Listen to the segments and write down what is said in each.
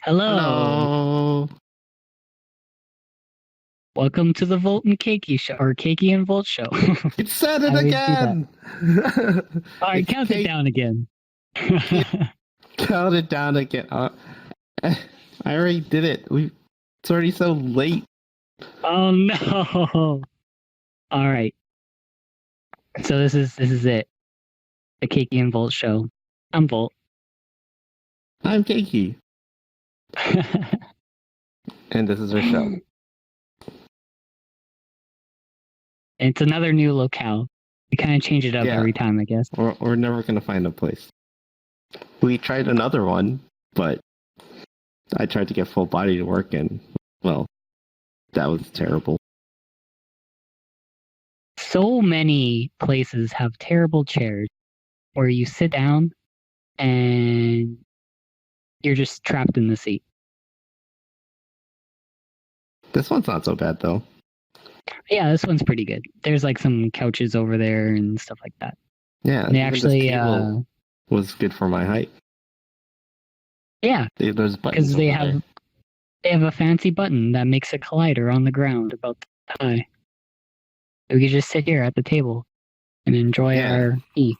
Hello, Hello. welcome to the Volt and Keiki show, or Keiki and Volt show. It said it I always do that. again. All right, It's count it Kate. down again. Count it down again. I already did it. It's already so late. Oh no! All right, so this is it, the Keiki and Volt show. I'm Volt. I'm Keiki, and this is our show. It's another new locale. We kind of change it up Yeah. every time, I guess. We're never gonna find a place. We tried another one, but I tried to get full body to work, and well, that was terrible. So many places have terrible chairs where you sit down and you're just trapped in the seat. This one's not so bad though. Yeah, this one's pretty good. There's like some couches over there and stuff like that. Yeah, They even this actually, table was good for my height. yeah, There's buttons because they over have a fancy button that makes a collider on the ground about that high. We could just sit here at the table and enjoy Yeah. our tea.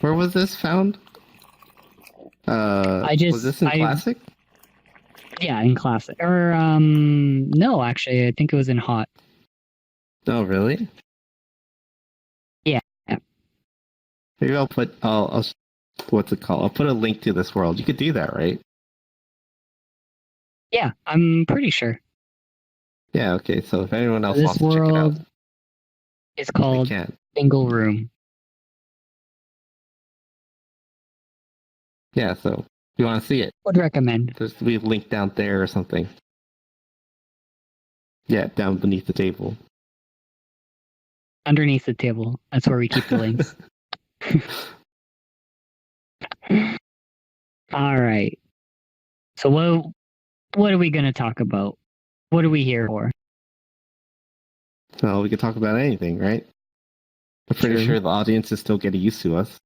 Where was this found? Was this in classic? Yeah, in classic. Or no, actually, I think it was in hot. Oh, really? Yeah. Maybe I'll what's it called? I'll put a link to this world. You could do that, right? Yeah, I'm pretty sure. Yeah. Okay. So if anyone else This wants to check it out, world is they called can. Single Room. Yeah. So if you want to see it, Would recommend. there's be a link down there or something. Yeah, down beneath the table. Underneath the table. That's where we keep the links. All right. So what are we going to talk about? What are we here for? So we can talk about anything, right? I'm pretty True. sure the audience is still getting used to us.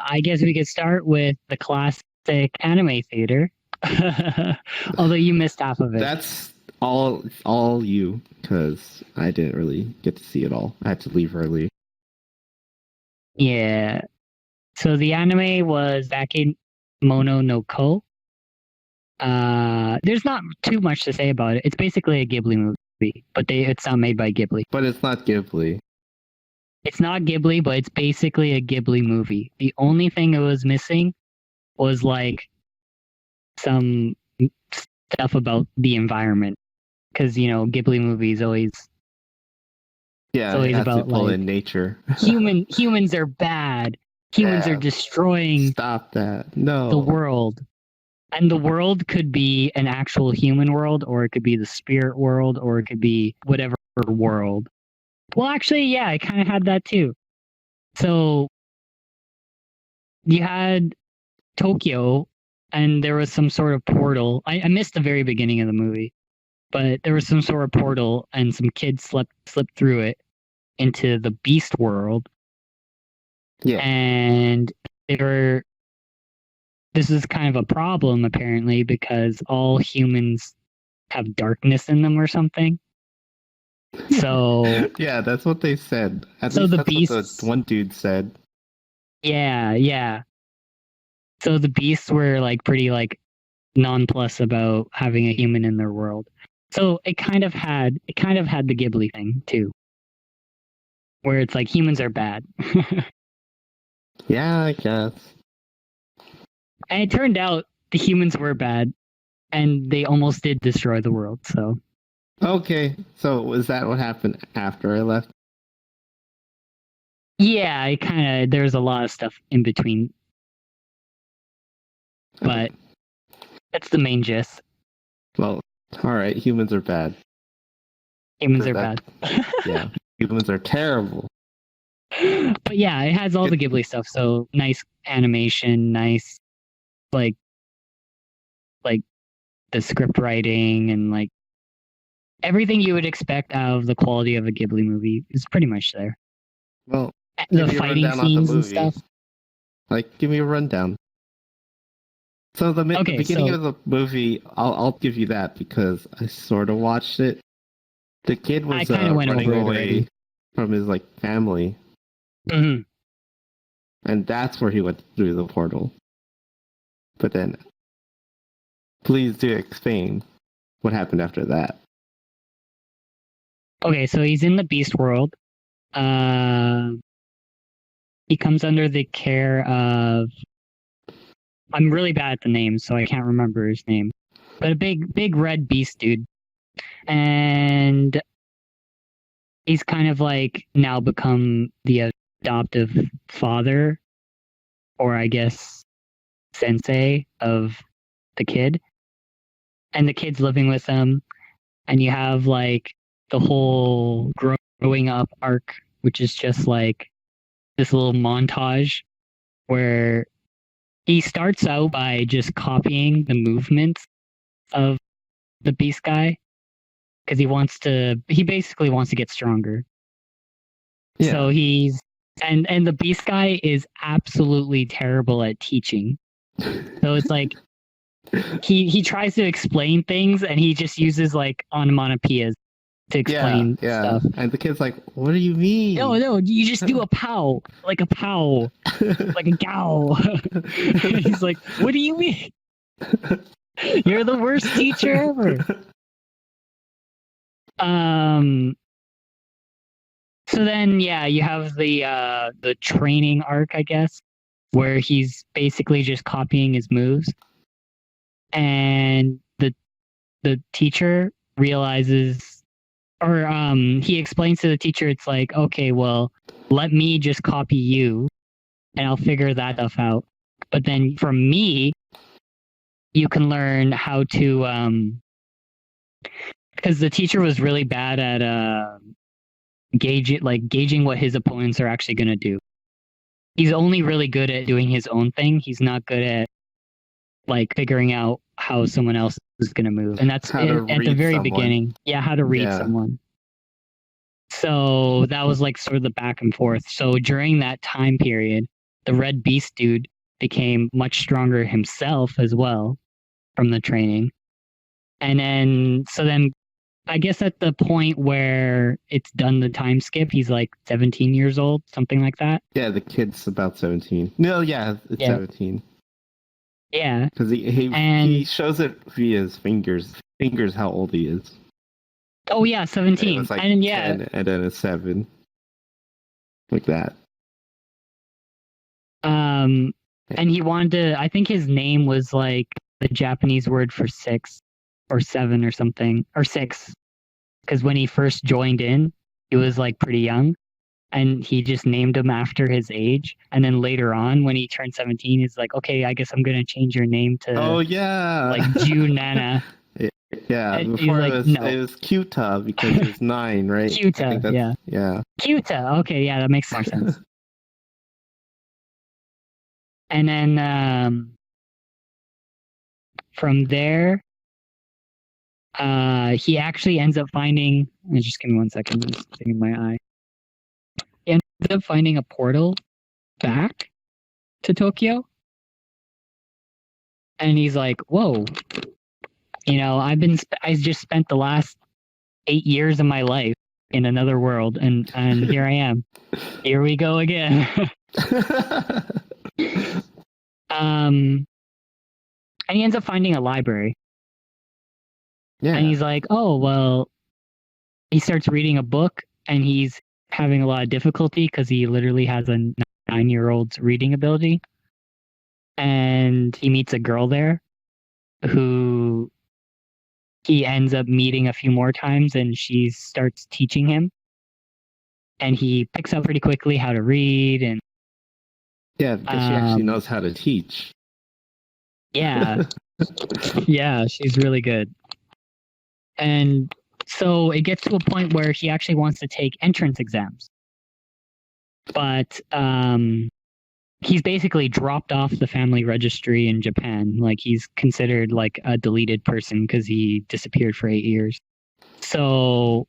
I guess we could start with the classic anime theater. Although you missed half of it. That's all you, because I didn't really get to see it all. I had to leave early. Yeah. So the anime was Mono no Ko. There's not too much to say about it. It's basically a Ghibli movie, but it's not made by Ghibli. But it's not Ghibli. It's not Ghibli, but it's basically a Ghibli movie. The only thing it was missing was like some stuff about the environment, because Ghibli movies always Yeah, it's always it has about to pull like in nature. humans are bad. Humans Yeah. are destroying Stop that. No. the world. And the world could be an actual human world, or it could be the spirit world, or it could be whatever world. Well, actually, yeah, I kind of had that too. So you had Tokyo, and there was some sort of portal. I missed the very beginning of the movie, but there was some sort of portal, and some kids slipped through it into the beast world. Yeah. And this is kind of a problem apparently, because all humans have darkness in them or something. So Yeah, that's what they said. At So least the that's what beasts- the one dude said. yeah. So the beasts were like pretty like nonplussed about having a human in their world. So it kind of had the Ghibli thing too, where it's like humans are bad. Yeah, I guess. And it turned out the humans were bad, and they almost did destroy the world. So Okay, so was that what happened after I left? yeah, there's a lot of stuff in between, but that's the main gist. Well, alright, humans are bad. Humans are That- bad. Yeah, humans are terrible. But yeah, it has all the Ghibli stuff. So nice animation, nice like the script writing, and like everything you would expect out of the quality of a Ghibli movie is pretty much there. Well, The give me a fighting rundown on the scenes and movie. stuff. Like, give me a rundown. So the Okay, beginning so of the movie, I'll give you that because I sort of watched it. The kid I was kind of went running over it away already. from his like family, Mhm. and that's where he went through the portal. But then, please do explain what happened after that. Okay, so he's in the beast world. Uh, he comes under the care of. I'm really bad at the names, so I can't remember his name. But a big red beast dude, and he's kind of like now become the adoptive father, or I guess sensei of the kid, and the kid's living with him, and you have like the whole growing up arc, which is just like this little montage where he starts out by just copying the movements of the beast guy because he basically wants to get stronger. Yeah. So he's and the beast guy is absolutely terrible at teaching. So it's like he tries to explain things and he just uses like onomatopoeias to explain stuff. And the kid's like, "What do you mean?" No, you just do a pow, like a pow, like a gow. He's like, "What do you mean? You're the worst teacher ever." So then, yeah, you have the training arc, I guess, where he's basically just copying his moves, and the teacher realizes, or he explains to the teacher, it's like, okay, well, let me just copy you, and I'll figure that stuff out. But then from me, you can learn how to because the teacher was really bad at gauging what his opponents are actually going to do. He's only really good at doing his own thing. He's not good at like figuring out how someone else is going to move. And that's at the very beginning. Yeah, how to read someone. So that was like sort of the back and forth. So during that time period, the Red Beast dude became much stronger himself as well from the training. And then I guess at the point where it's done the time skip, he's like 17 years old, something like that. Yeah, the kid's about 17. No, yeah, it's 17. Yeah. Because he shows it via his fingers how old he is. Oh, yeah, 17. It was like and 10 and then a 7. Like that. And he wanted to, I think his name was like the Japanese word for 6 or 7 or something, or 6. Because when he first joined in, he was like pretty young. And he just named him after his age. And then later on, when he turned 17, he's like, okay, I guess I'm going to change your name to like Junana. Yeah, and before like, it was Kyuta because he was 9, right? Kyuta, yeah. Yeah. Kyuta, okay, yeah, that makes more sense. And then from there, he actually ends up finding. Just give me 1 second. I'm just thinking my eye. He ends up finding a portal back to Tokyo, and he's like, "Whoa, I just spent the last 8 years of my life in another world, and here I am. Here we go again." And he ends up finding a library. Yeah. And he's like, "Oh, well," he starts reading a book and he's having a lot of difficulty because he literally has a 9-year-old's reading ability. And he meets a girl there who he ends up meeting a few more times, and she starts teaching him. And he picks up pretty quickly how to read. And yeah, because she actually knows how to teach. Yeah. Yeah, she's really good. And so it gets to a point where he actually wants to take entrance exams. But he's basically dropped off the family registry in Japan. Like, he's considered like a deleted person because he disappeared for 8 years. So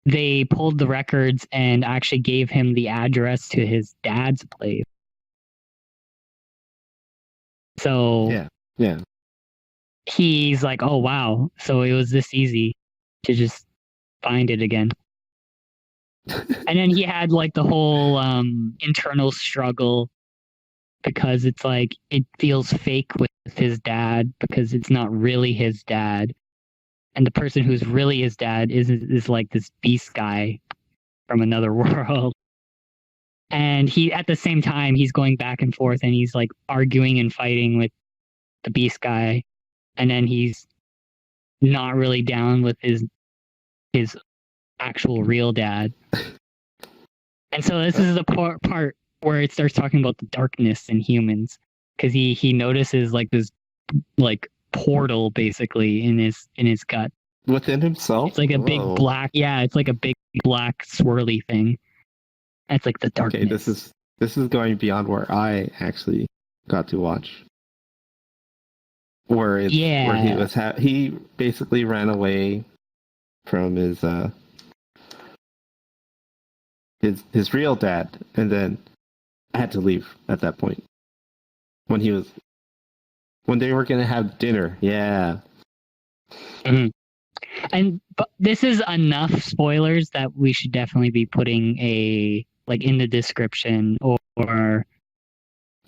they pulled the records and actually gave him the address to his dad's place. So Yeah. he's like, oh wow, so it was this easy to just find it again. And then he had like the whole internal struggle because it's like it feels fake with his dad because it's not really his dad. And the person who's really his dad is like this beast guy from another world. And he at the same time he's going back and forth and he's like arguing and fighting with the beast guy. And then he's not really down with his actual real dad. And so this is the part where it starts talking about the darkness in humans because he notices like this like portal basically in his gut. Within himself? It's like a big black, it's like a big black swirly thing. And it's like the darkness. Okay, this is going beyond where I actually got to watch. Where he basically ran away from his real dad, and then I had to leave at that point when they were gonna have dinner. Yeah. Mm-hmm. But this is enough spoilers that we should definitely be putting in the description or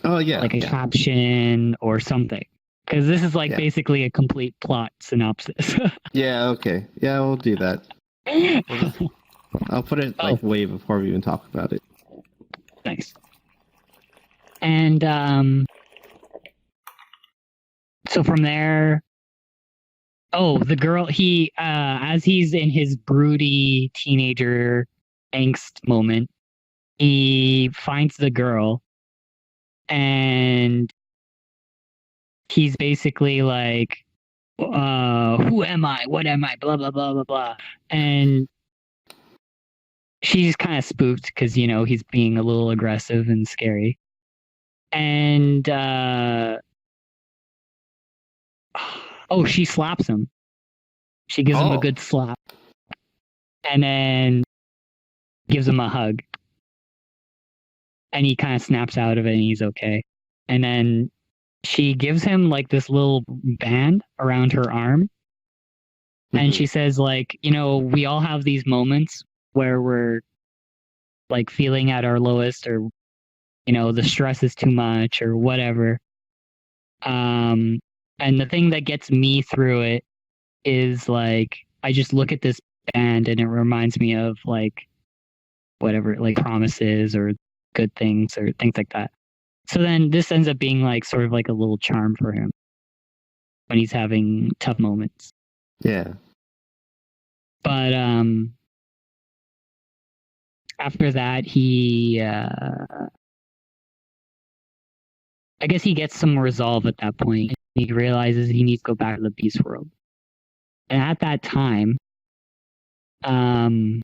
a caption or something, because this is basically a complete plot synopsis. Yeah. Okay. Yeah, we'll do that. I'll put it way before we even talk about it. Nice. And so from there, the girl, he as he's in his broody teenager angst moment, he finds the girl and he's basically like, who am I? What am I? Blah, blah, blah, blah, blah. And she's kind of spooked because, he's being a little aggressive and scary. And, she slaps him. She gives him a good slap. And then gives him a hug. And he kind of snaps out of it and he's okay. And then she gives him this little band around her arm. Mm-hmm. And she says we all have these moments where we're feeling at our lowest, or the stress is too much or whatever. And the thing that gets me through it is I just look at this band and it reminds me of whatever, promises or good things or things like that. So then this ends up being sort of a little charm for him when he's having tough moments. Yeah. But after that, he I guess he gets some resolve at that point. He realizes he needs to go back to the beast world. And at that time, I'm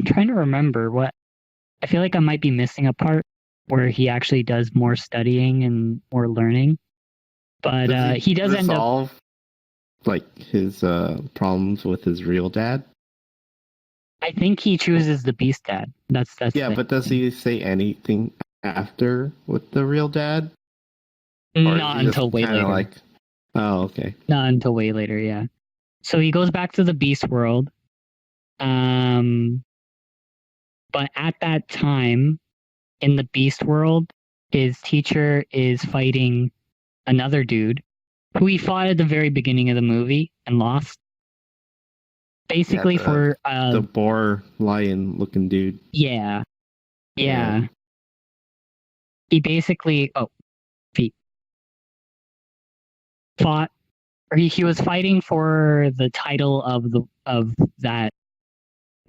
trying to remember what, I feel like I might be missing a part where he actually does more studying and more learning. But he does end up his problems with his real dad. I think he chooses the beast dad. That's yeah. But does he say anything after with the real dad? Not until way later. Oh, okay. Not until way later, yeah. So he goes back to the beast world. But at that time, in the beast world, his teacher is fighting another dude who he fought at the very beginning of the movie and lost. Basically for the boar lion looking dude. Yeah. He basically fought, or he was fighting for the title of that,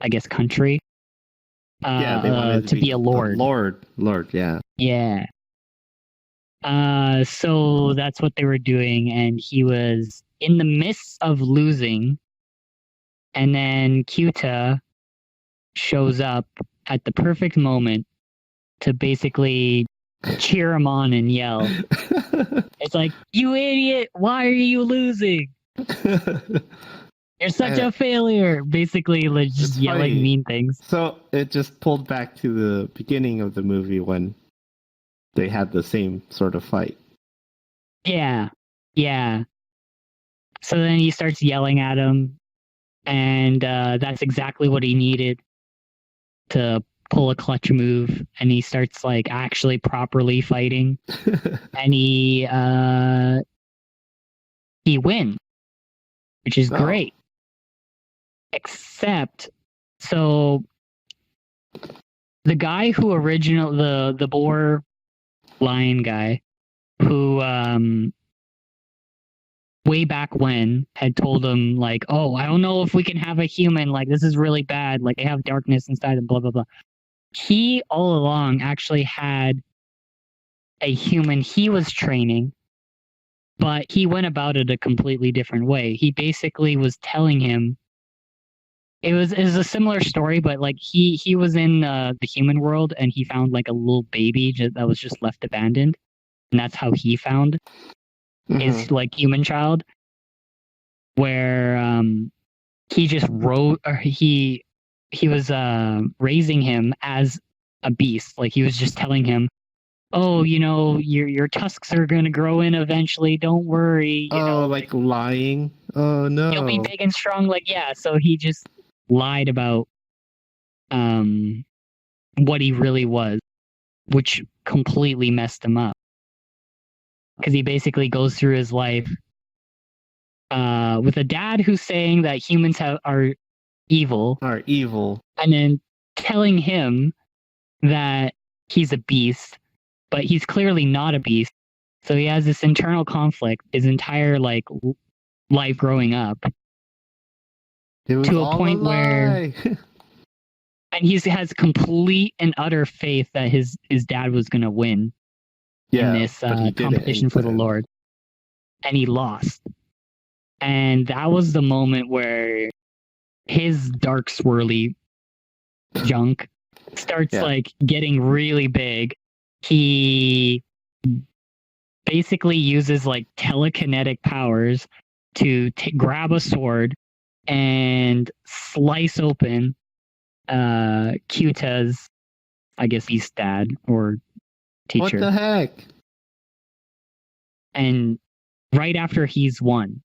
I guess, country. They wanted to be a lord. Lord, yeah. Yeah. So that's what they were doing, and he was in the midst of losing, and then Kyuta shows up at the perfect moment to basically cheer him on and yell. It's like, you idiot, why are you losing? You're such a failure. Basically, just yelling mean things. So it just pulled back to the beginning of the movie when they had the same sort of fight. Yeah. Yeah. So then he starts yelling at him, and that's exactly what he needed to pull a clutch move, and he starts like actually properly fighting, and he wins, which is great. Except, so the guy who the boar lion guy who way back when had told him like, oh, I don't know if we can have a human, like this is really bad, like they have darkness inside and blah blah blah. He all along actually had a human he was training, but he went about it a completely different way. He basically was telling him it was a similar story, but like he was in the human world and he found like a little baby that was just left abandoned, and that's how he found his like human child, where he just wrote, or he was raising him as a beast. Like he was just telling him, oh, you know, your tusks are gonna grow in eventually, don't worry, you know, like lying. Oh no, you'll be big and strong. Like, yeah, so he just lied about what he really was, which completely messed him up, because he basically goes through his life with a dad who's saying that humans are evil, and then telling him that he's a beast, but he's clearly not a beast. So he has this internal conflict his entire like life growing up, to a point where and he has complete and utter faith that his dad was going to win in this competition for the Lord, and he lost. And that was the moment where his dark swirly junk starts like getting really big. He basically uses like telekinetic powers to grab a sword and slice open Kyuta's, I guess he's dad or teacher. What the heck? And right after he's won,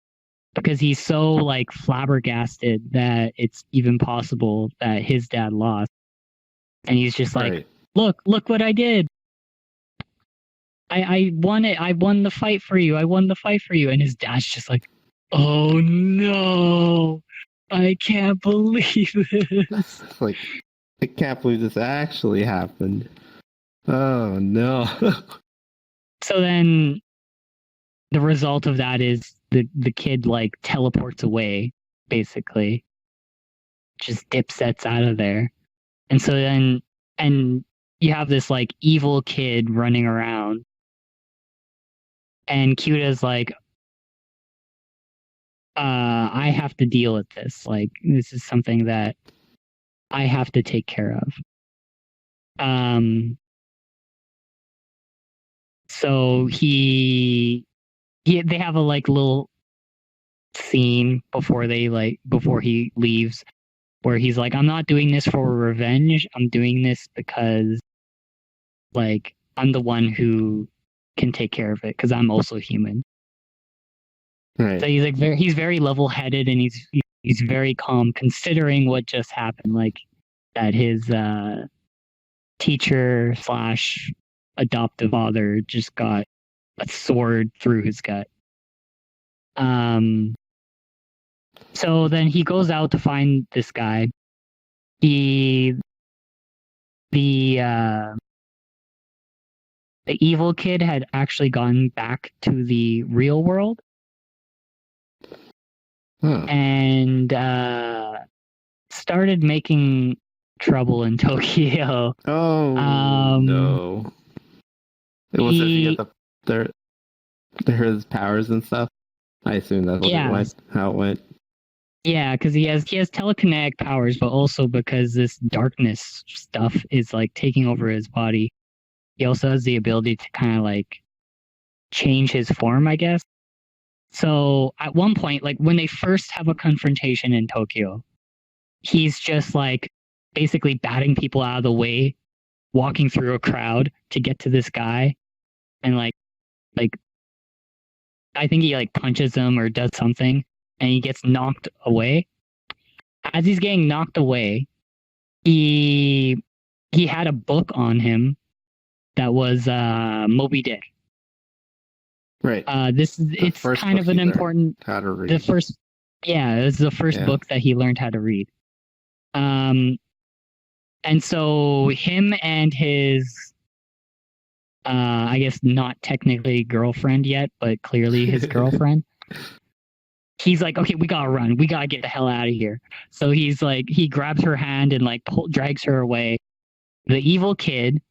because he's so like flabbergasted that it's even possible that his dad lost, and he's just like, look what I did. I won it. I won the fight for you. I won the fight for you. And his dad's just like, oh no, I can't believe this. Like, I can't believe this actually happened. Oh no. So then the result of that is the kid like teleports away, basically. Just dipsets out of there. And so then, and you have this like evil kid running around. And Kyuta's like, I have to deal with this. Like, this is something that I have to take care of. So they have a like little scene before he leaves, where he's like, I'm not doing this for revenge. I'm doing this because like I'm the one who can take care of it, because I'm also human. Right. So he's like he's very level-headed, and he's very calm considering what just happened, like that his teacher / adoptive father just got a sword through his gut. So then he goes out to find this guy. The evil kid had actually gone back to the real world. And started making trouble in Tokyo. Oh no! It was he his powers and stuff. I assume that's how it went. Yeah, because he has telekinetic powers, but also because this darkness stuff is like taking over his body. He also has the ability to kind of like change his form, I guess. So at one point, like when they first have a confrontation in Tokyo, he's just like basically batting people out of the way, walking through a crowd to get to this guy. and like I think he like punches him or does something, and he gets knocked away. As he's getting knocked away, he had a book on him that was Moby Dick. Right. It's kind of an important how to read. the first it's the first book that he learned how to read. And so him and his I guess not technically girlfriend yet, but clearly his girlfriend. He's like, okay, we gotta run. We gotta get the hell out of here. So he's like, he grabs her hand and like drags her away. The evil kid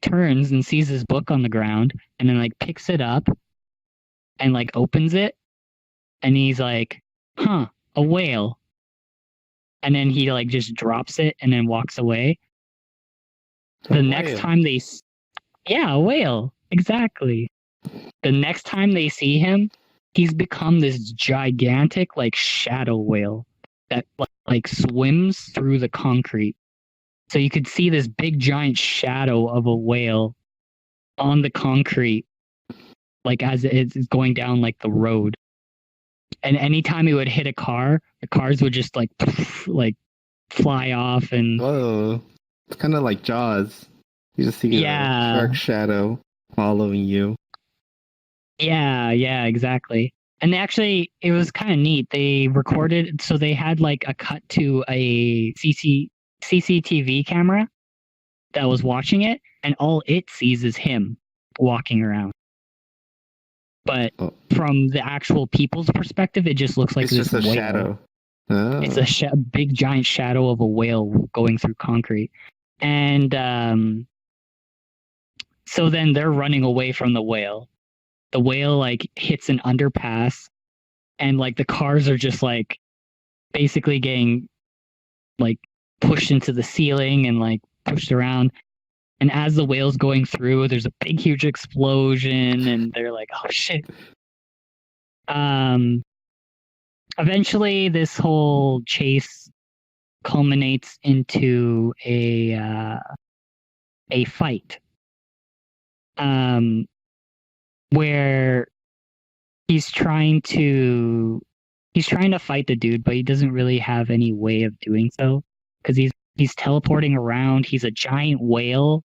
turns and sees his book on the ground and then like picks it up and like opens it. And he's like, huh, a whale. And then he like just drops it and then walks away. Next time a whale. Exactly. The next time they see him, he's become this gigantic like shadow whale that like swims through the concrete. So you could see this big giant shadow of a whale on the concrete, like as it's going down like the road. And anytime it would hit a car, the cars would just like fly off and whoa. It's kind of like Jaws. You just see a shark shadow following you. Yeah, exactly. And it was kind of neat. They recorded, so they had like a cut to a CCTV camera that was watching it, and all it sees is him walking around. But from the actual people's perspective, it just looks like it's just a whale. Shadow. Oh. It's a big giant shadow of a whale going through concrete. And so then they're running away from the whale. The whale like hits an underpass, and like the cars are just like basically getting like pushed into the ceiling and like pushed around. And as the whale's going through, there's a big huge explosion, and they're like, oh shit. Eventually this whole chase culminates into a fight. Where he's trying to fight the dude, but he doesn't really have any way of doing so because he's teleporting around. He's a giant whale.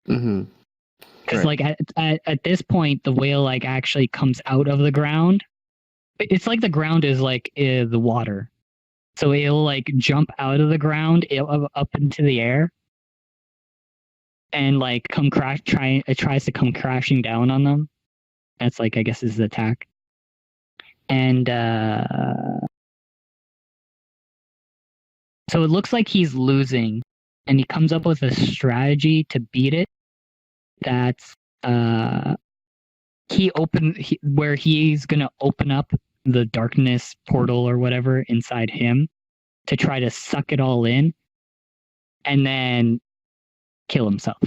Mm-hmm. Because like at this point, the whale like actually comes out of the ground. It's like the ground is like the water, so it'll like jump out of the ground up into the air. And like it tries to come crashing down on them. That's like I guess his attack. And so it looks like he's losing, and he comes up with a strategy to beat it. That's where he's gonna open up the darkness portal or whatever inside him to try to suck it all in, and then kill himself.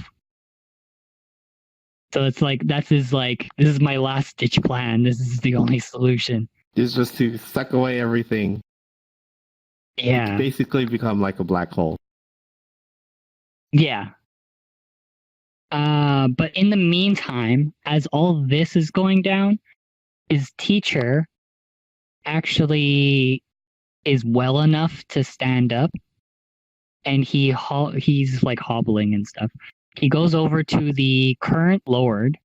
So it's like this is my last ditch plan. This is the only solution. It's just to suck away everything. Yeah. Basically become like a black hole. Yeah. But in the meantime, as all this is going down, his teacher actually is well enough to stand up, and he's like hobbling and stuff. He goes over to the current Lord.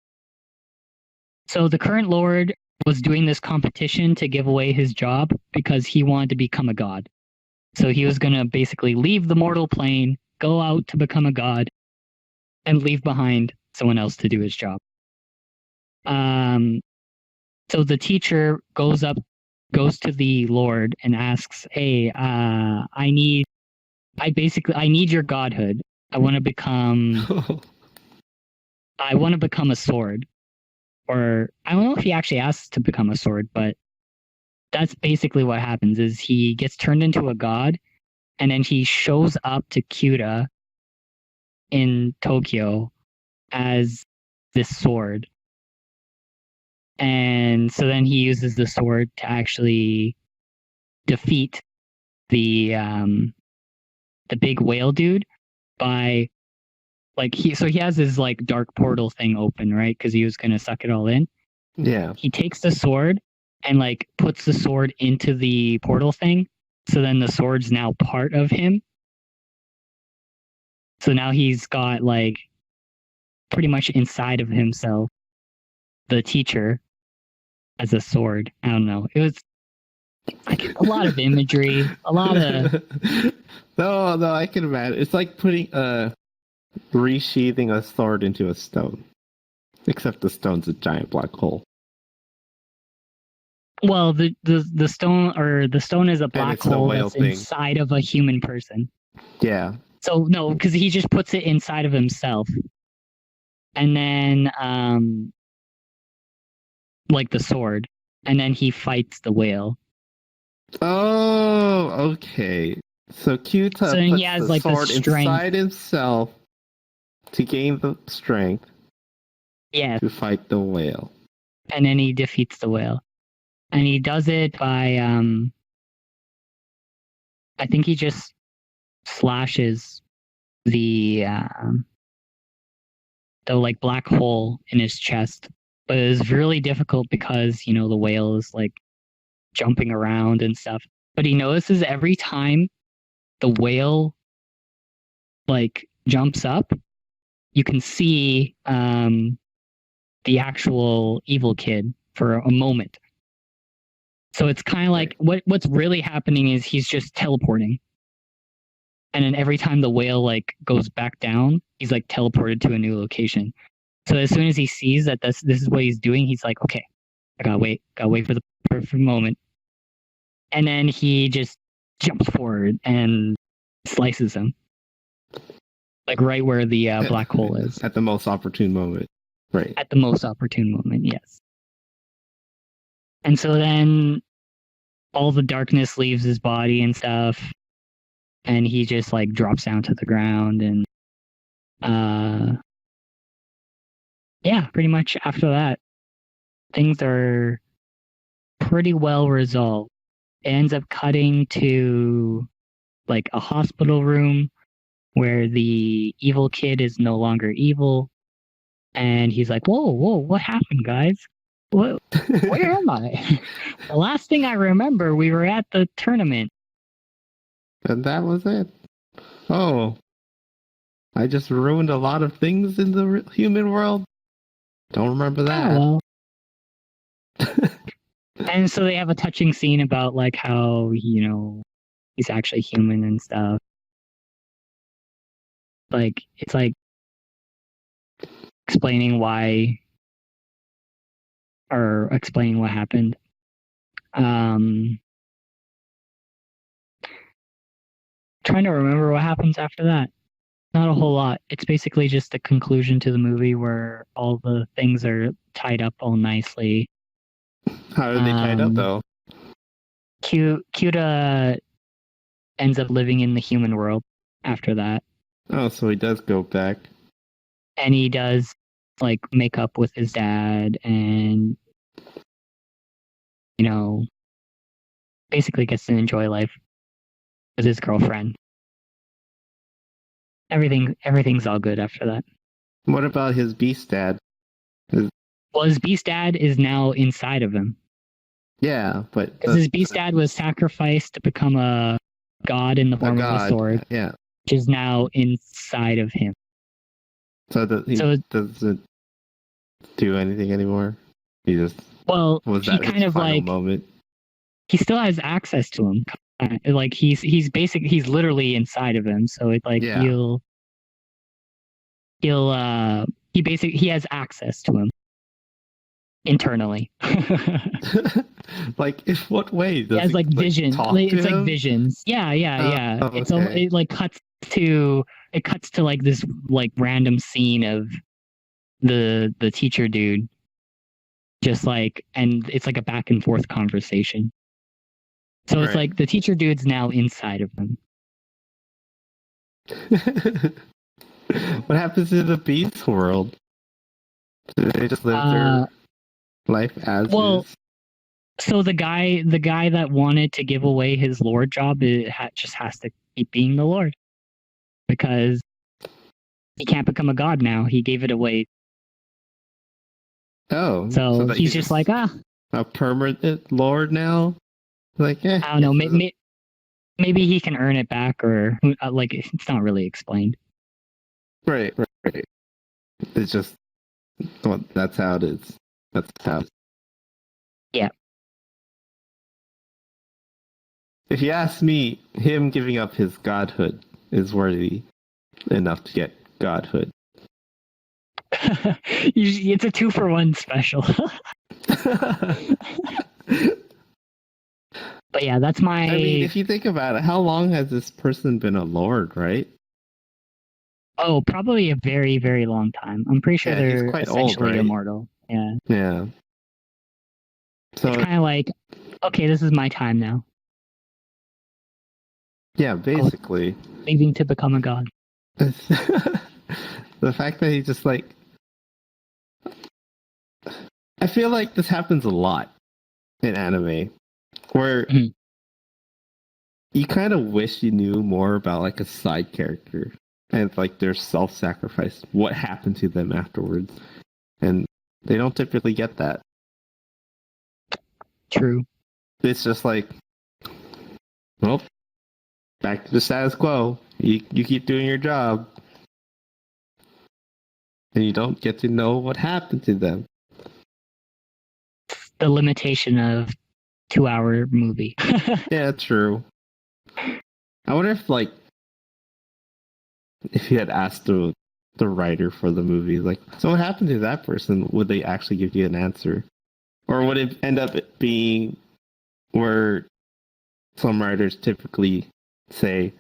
So the current Lord was doing this competition to give away his job because he wanted to become a god. So he was going to basically leave the mortal plane, go out to become a god, and leave behind someone else to do his job. So the teacher goes to the Lord and asks, "Hey, I need your godhood. I want to become a sword." Or I don't know if he actually asks to become a sword, but that's basically what happens. Is he gets turned into a god, and then he shows up to Kyuta in Tokyo as this sword. And so then he uses the sword to actually defeat the big whale dude by like he has his like dark portal thing open, right? Because he was gonna suck it all in. Yeah. He takes the sword and like puts the sword into the portal thing. So then the sword's now part of him. So now he's got like pretty much inside of himself the teacher as a sword. I don't know. It was like a lot of imagery, a lot of No, I can imagine. It's like putting resheathing a sword into a stone. Except the stone's a giant black hole. well, the stone is a And black it's the hole whale that's thing. inside of a human person. Yeah. So no, because he just puts it inside of himself, and then like the sword, and then he fights the whale. Oh, okay. So Kyuta So he puts has, the like, the sword strength. inside himself to gain the strength Yeah, to fight the whale. and then he defeats the whale, and he does it by I think he just slashes the like black hole in his chest, but it was really difficult because the whale is like jumping around and stuff. But he notices every time the whale like jumps up, you can see the actual evil kid for a moment. So it's kind of like what's really happening is he's just teleporting. And then every time the whale like goes back down, he's like teleported to a new location. So as soon as he sees that this is what he's doing, he's like, okay, I gotta wait for the perfect moment. And then he just jumps forward and slices him. Like right where the black hole is. At the most opportune moment. Right. At the most opportune moment, yes. And so then all the darkness leaves his body and stuff. And he just like drops down to the ground and yeah, pretty much after that, things are pretty well resolved. It ends up cutting to like a hospital room where the evil kid is no longer evil. And he's like, whoa, what happened, guys? Where am I? The last thing I remember, we were at the tournament. And that was it. Oh. I just ruined a lot of things in the human world. Don't remember that. Oh, well. And so they have a touching scene about like how, he's actually human and stuff. Like, it's like explaining why or explaining what happened. Trying to remember what happens after that. Not a whole lot. It's basically just the conclusion to the movie where all the things are tied up all nicely. How are they tied up though? Kyuta ends up living in the human world after that. Oh, so he does go back. And he does like make up with his dad and basically gets to enjoy life with his girlfriend. Everything's all good after that. What about his beast dad? Well, his beast dad is now inside of him. Yeah, but because his beast dad was sacrificed to become a god in the form of a sword. Yeah, which is now inside of him. So doesn't do anything anymore. He just he kind of like moment. He still has access to him. Like he's literally inside of him. So it's like he has access to him internally. Like in what way? Does he has like vision. It's like visions. Yeah. Okay. It like cuts to like this like random scene of the teacher dude, just like, and it's like a back and forth conversation. So it's like the teacher dude's now inside of them. What happens in the beast world? Do they just live their life as is? So the guy that wanted to give away his lord job just has to keep being the lord, because He can't become a god now. He gave it away. Oh, so So that he's just like, a permanent lord now. Like, I don't know. this is Maybe he can earn it back, or like it's not really explained. right. It's just well, that's how it is. That's how. Yeah. If you ask me, him giving up his godhood is worthy enough to get godhood. It's a 2-for-1 special. But yeah, that's my. I mean, if you think about it, how long has this person been a lord, right? Oh, probably a very, very long time. I'm pretty sure He's they're quite old, essentially right? immortal. Yeah. Yeah. So It's kind of like, okay, this is my time now. yeah, basically. Leaving to become a god. The fact that he's just like, I feel like this happens a lot in anime, where you kind of wish you knew more about like a side character and like their self-sacrifice, what happened to them afterwards, and they don't typically get that. True. It's just like, well, back to the status quo. You keep doing your job, and you don't get to know what happened to them. The limitation of 2-hour movie. Yeah, true. I wonder if you had asked the writer for the movie, like, so what happened to that person? Would they actually give you an answer, or would it end up being where some writers typically say,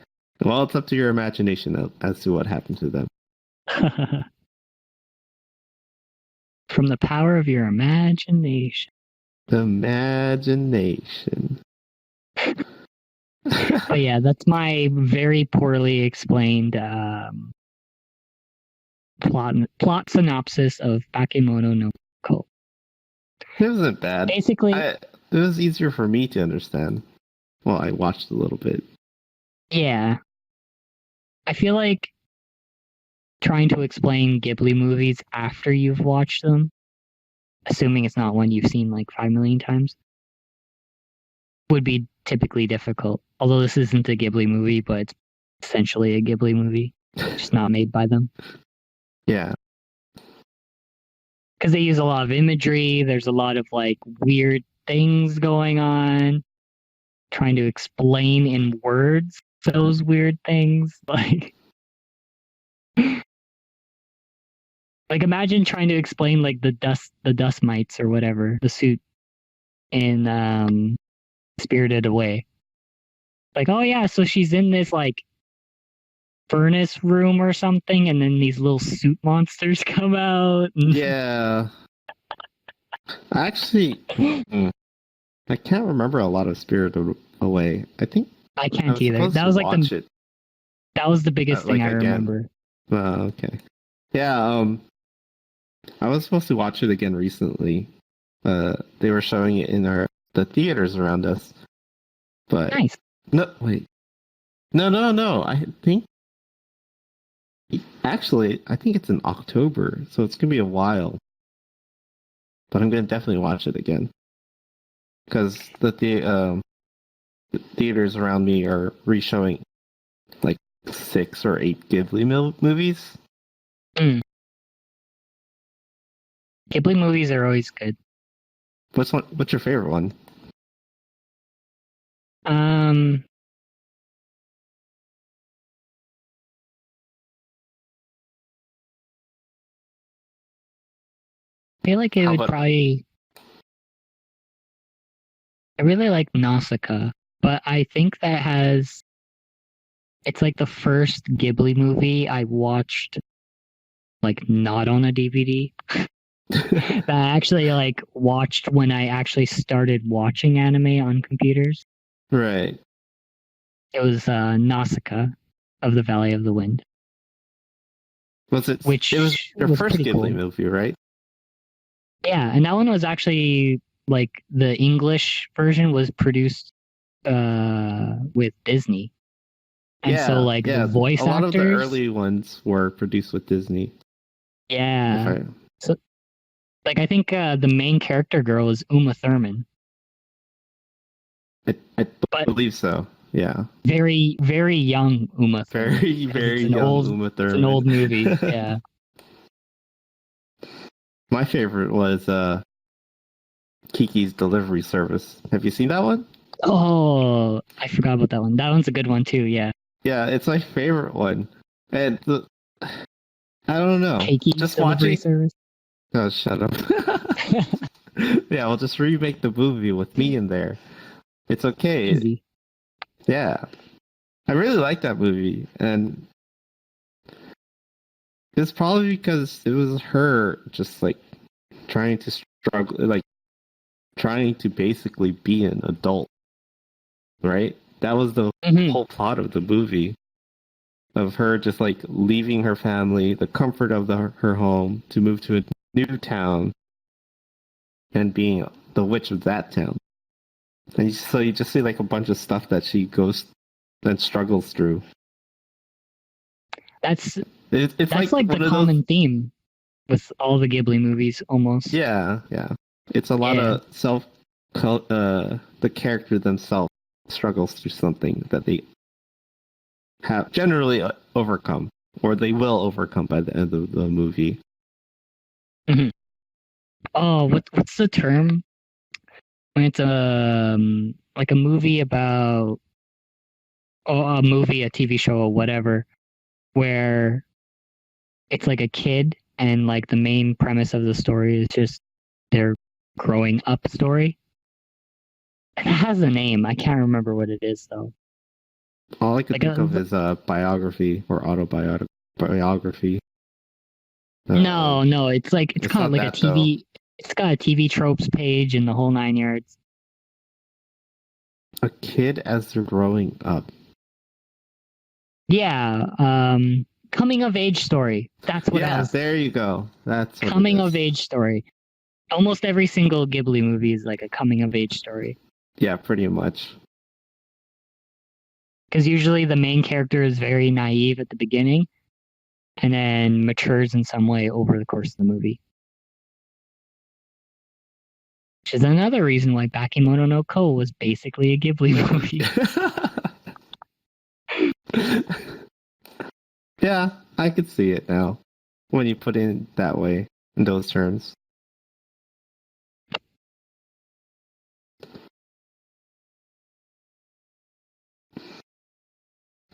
"Well, it's up to your imagination as to what happened to them." From the power of your imagination. Imagination. But yeah, that's my very poorly explained plot synopsis of Bakemono no Ko. It wasn't bad. Basically, It was easier for me to understand. Well, I watched a little bit. yeah. I feel like trying to explain Ghibli movies after you've watched them, assuming it's not one you've seen like 5 million times, would be typically difficult. Although this isn't a Ghibli movie, but it's essentially a Ghibli movie, just not made by them. Yeah. Because they use a lot of imagery. There's a lot of like weird things going on. Trying to explain in words those weird things. Like imagine trying to explain like the dust mites or whatever, the suit in Spirited Away. Like, oh yeah, so she's in this like furnace room or something, and then these little suit monsters come out. Yeah. Actually, I can't remember a lot of Spirited Away. I think I can't either. That was like that was the biggest thing I remember. Okay. Yeah, I was supposed to watch it again recently. They were showing it in the theaters around us. But nice. No, wait. No. I think actually I think it's in October, so it's gonna be a while. But I'm gonna definitely watch it again because the theaters around me are re-showing like 6 or 8 Ghibli movies. Ghibli movies are always good. What's your favorite one? I feel like it would probably. I really like Nausicaa, but I think that has. It's like the first Ghibli movie I watched, like not on a DVD. That I actually like watched when I actually started watching anime on computers. Right. It was Nausicaa of the Valley of the Wind. Was it? Which it was your first Ghibli cool. movie, right? Yeah, and that one was actually like the English version was produced with Disney. And so like the yeah. A voice lot of the actors, early ones were produced with Disney. yeah. So like I think the main character girl is Uma Thurman, I but believe so. Yeah. very very young Uma Thurman. Very, 'Cause very young Uma it's an Thurman. old movie. Yeah. My favorite was Kiki's Delivery Service. Have you seen that one? Oh, I forgot about that one. That one's a good one too. Yeah. Yeah, it's my favorite one. And I don't know. Keiki Just delivery watching. service. Oh, shut up. Yeah, we'll just remake the movie with me in there. It's okay. Easy. Yeah. I really like that movie. And it's probably because it was her just like trying to struggle, like trying to basically be an adult, right? That was the Mhm. whole plot of the movie, of her just like leaving her family, the comfort of her home, to move to a new town and being the witch of that town. And so you just see like a bunch of stuff that she goes and struggles through. That's It's like one the of common those. theme with all the Ghibli movies almost. Yeah, yeah. It's a lot of the character themselves struggles through something that they have generally overcome, or they will overcome by the end of the movie. Mhm. Oh, what's the term when it's like a movie about a movie, a TV show, or whatever, where it's like a kid and like the main premise of the story is just their growing up story. It has a name. I can't remember what it is though. All I could Like think of is a biography or autobiography. no, it's like it's kind of not like a that, though. TV. It's got a TV tropes page and the whole 9 yards. A kid as they're growing up. Yeah, coming of age story. That's what I was. There you go. That's what Coming it is. of age story. Almost every single Ghibli movie is like a coming of age story. Yeah, pretty much. Because usually the main character is very naive at the beginning and then matures in some way over the course of the movie. Which is another reason why Bakemono no Ko was basically a Ghibli movie. Yeah, I could see it now when you put it that way, in those terms.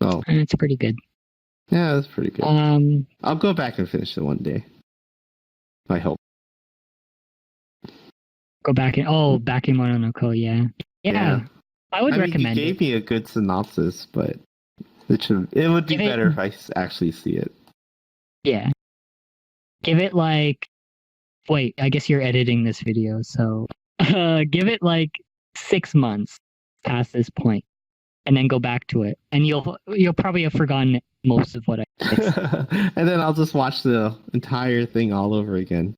Oh, And it's pretty good. yeah, that's pretty good. I'll go back and finish it one day. I hope. Go back and Bakemono no Ko, yeah. I would recommend you gave me a good synopsis, but it would be better if I actually see it. Yeah. Give it like wait, I guess you're editing this video, so give it like 6 months past this point and then go back to it. And you'll probably have forgotten most of what I said. And then I'll just watch the entire thing all over again.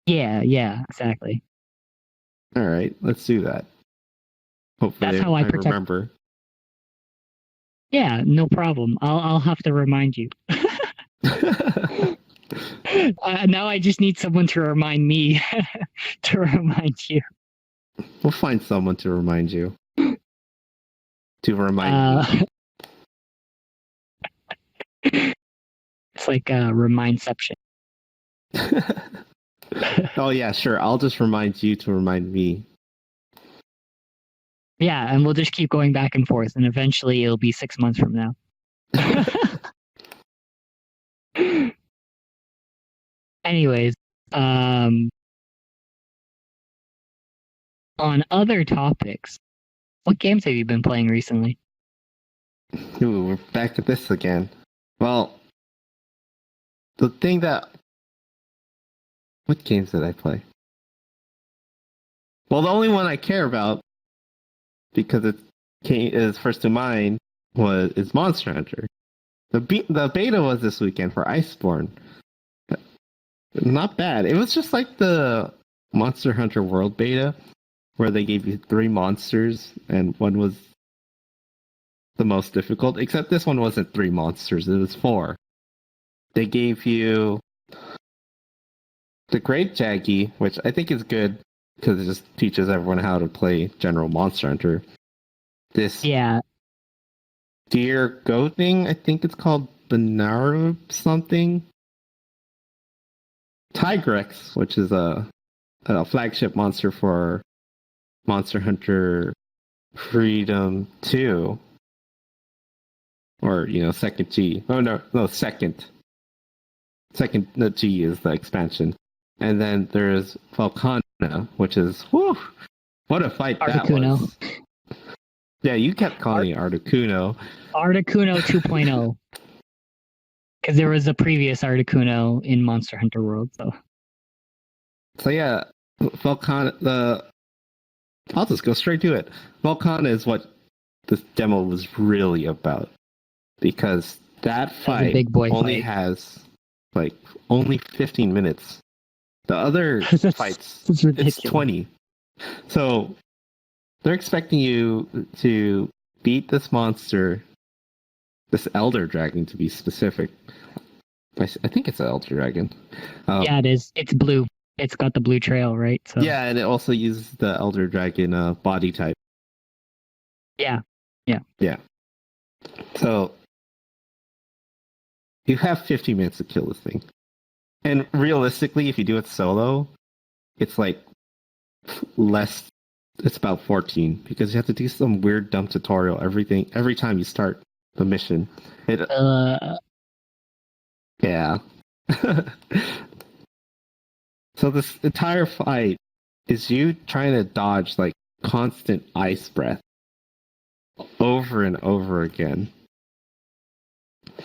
Yeah, exactly. All right, let's do that. Hopefully, that's how I remember. Yeah, no problem. I'll have to remind you. Now I just need someone to remind me to remind you. We'll find someone to remind you. To remind me. It's like a remindception. Oh yeah, sure. I'll just remind you to remind me. Yeah, and we'll just keep going back and forth, and eventually it'll be 6 months from now. Anyways, on other topics, what games have you been playing recently? Ooh, we're back to this again. Well, the thing that... What games did I play? Well, the only one I care about, because it is first to mind, is Monster Hunter. The beta was this weekend for Iceborne. Not bad. It was just like the Monster Hunter World beta, where they gave you 3 monsters, and one was the most difficult. Except this one wasn't 3 monsters; it was 4. They gave you the Great Jaggy, which I think is good because it just teaches everyone how to play General Monster Hunter. This deer goat thing, I think it's called Benaru something. Tigrex, which is a flagship monster for Monster Hunter Freedom 2. Or, second G. Oh, no, second. Second, the G is the expansion. And then there's Volcana, which is, whew, what a fight Articuno. that was. Yeah, you kept calling it Articuno. Articuno 2.0. Because there was a previous Articuno in Monster Hunter World, So yeah, Volcana, I'll just go straight to it. Volcana is what this demo was really about. Because that fight big boy only fight. has, only 15 minutes. The other fights, it's 20. So they're expecting you to beat this monster, this Elder Dragon to be specific. I think it's an Elder Dragon. Yeah, it is. It's blue. It's got the blue trail, right? So. Yeah, and it also uses the Elder Dragon body type. Yeah. So you have 50 minutes to kill this thing. And realistically, if you do it solo, it's less. It's about 14 because you have to do some weird dumb tutorial every time you start the mission. Yeah. So this entire fight is you trying to dodge constant ice breath over and over again.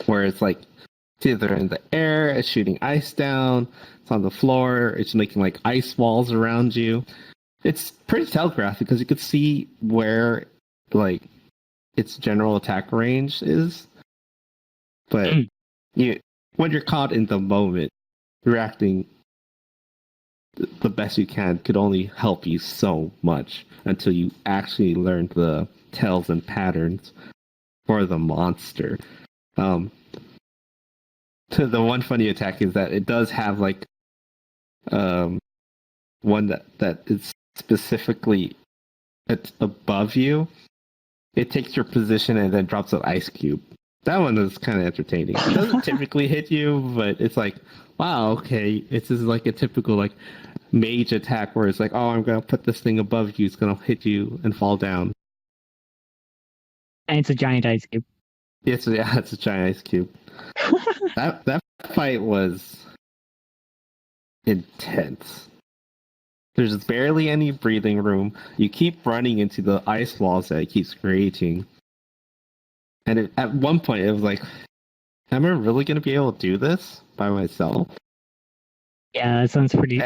Where it's it's either in the air, it's shooting ice down, it's on the floor, it's making ice walls around you. It's pretty telegraphed because you could see where its general attack range is. But when you're caught in the moment, reacting the best you can could only help you so much until you actually learn the tells and patterns for the monster. The one funny attack is that it does have one that is specifically it's above you. It takes your position and then drops an ice cube. That one is kind of entertaining. It doesn't typically hit you, but it's wow, okay. It's just a typical mage attack where it's oh, I'm gonna put this thing above you. It's gonna hit you and fall down. And it's a giant ice cube. It's a giant ice cube. That fight was intense. There's barely any breathing room. You keep running into the ice walls that it keeps creating. And at one point, it was am I really going to be able to do this by myself? Yeah, that sounds pretty...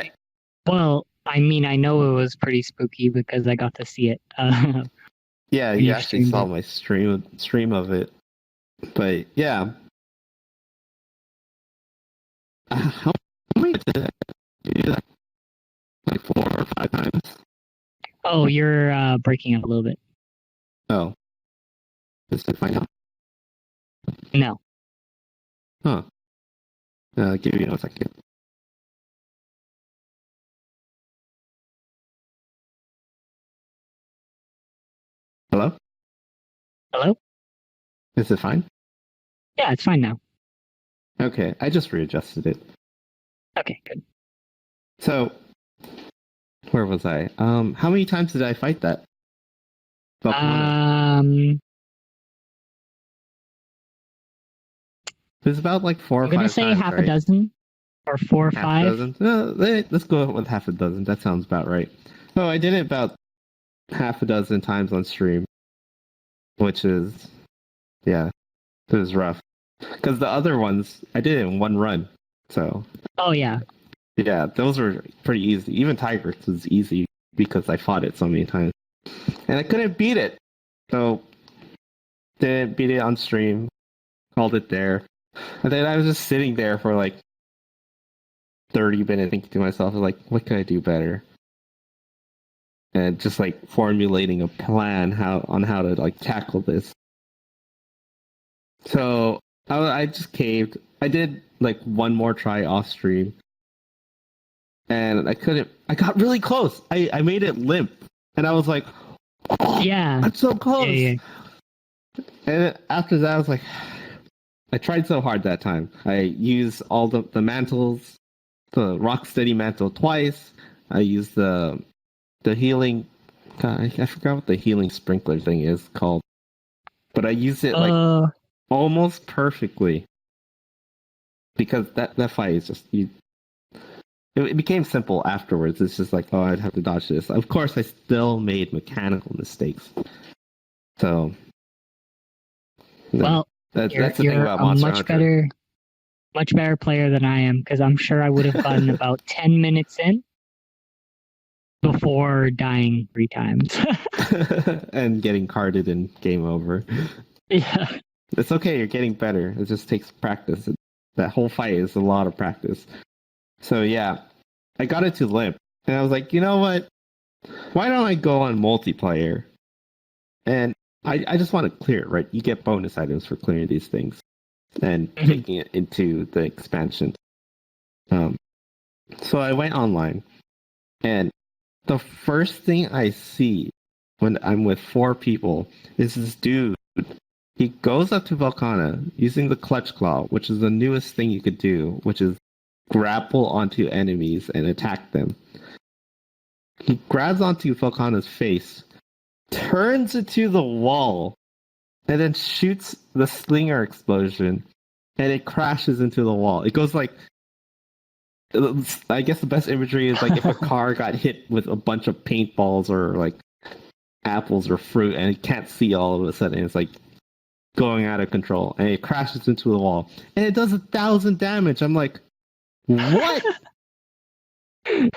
Well, I mean, I know it was pretty spooky because I got to see it. Yeah, you actually saw my stream of it. But yeah. How many did I do that? 4 or 5 times? Oh, you're breaking up a little bit. Oh. Is it fine now? No. Huh. Give me 1 second. Hello? Hello? Is it fine? Yeah, it's fine now. Okay, I just readjusted it. Okay, good. So, where was I? How many times did I fight that? It was about 4 or 5 times. I'm gonna say half a dozen or 4 or 5. Half a dozen? No, let's go with half a dozen. That sounds about right. Oh, I did it about half a dozen times on stream, which is, yeah, it was rough. Because the other ones, I did it in one run. So. Oh yeah. Yeah, those were pretty easy. Even Tigrex was easy because I fought it so many times, and I couldn't beat it. So didn't beat it on stream. Called it there. And then I was just sitting there for 30 minutes thinking to myself, what can I do better? And just formulating a plan on how to tackle this. So I just caved. I did like one more try off stream, and I couldn't. I got really close. I made it limp, and I was like, oh, Yeah. I'm so close. Yeah. And after that, I was like, I tried so hard that time. I used all the mantles, the Rocksteady mantle twice. I used the healing. God, I forgot what the healing sprinkler thing is called, but I used it like almost perfectly because that fight is just you. It became simple afterwards. It's just like, oh, I'd have to dodge this. Of course, I still made mechanical mistakes. So, well, that's the thing about Monster Hunter. Much better player than I am, because I'm sure I would have gotten about 10 minutes in before dying 3 times. And getting carded and game over. Yeah. It's okay, you're getting better. It just takes practice. That whole fight is a lot of practice. So yeah, I got it to limp. And I was like, you know what? Why don't I go on multiplayer? And I just want to clear it, right? You get bonus items for clearing these things and taking it into the expansion. So I went online, and the first thing I see when I'm with 4 people is this dude. He goes up to Volcana using the Clutch Claw, which is the newest thing you could do, which is grapple onto enemies and attack them. He grabs onto Volcana's face, turns it to the wall, and then shoots the slinger explosion, and it crashes into the wall. It goes like, I guess the best imagery is like if a car got hit with a bunch of paintballs or like apples or fruit, and it can't see all of a sudden. It's like going out of control, and it crashes into the wall, and it does 1,000 damage. I'm like, what? And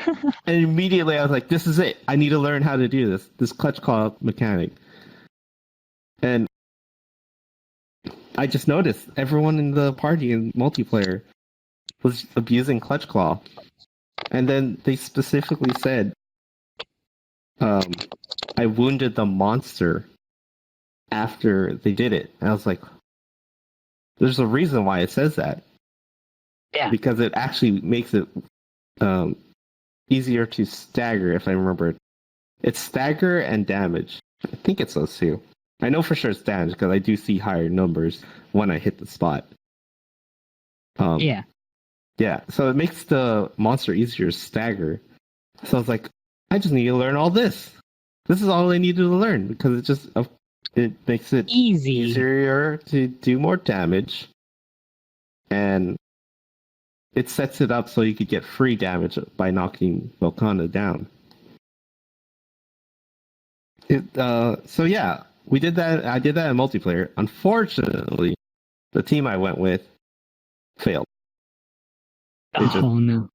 immediately I was like, this is it. I need to learn how to do this Clutch Claw mechanic. And I just noticed everyone in the party in multiplayer was abusing Clutch Claw. And then they specifically said, I wounded the monster after they did it. And I was like, there's a reason why it says that. Yeah. Because it actually makes it easier to stagger, if I remember. It's stagger and damage. I think it's those two. I know for sure it's damage because I do see higher numbers when I hit the spot. Yeah. Yeah, so it makes the monster easier to stagger. So I was like, I just need to learn all this. This is all I needed to learn because it makes it easier to do more damage. And it sets it up so you could get free damage by knocking Volcana down. So yeah, we did that. I did that in multiplayer. Unfortunately, the team I went with failed. No!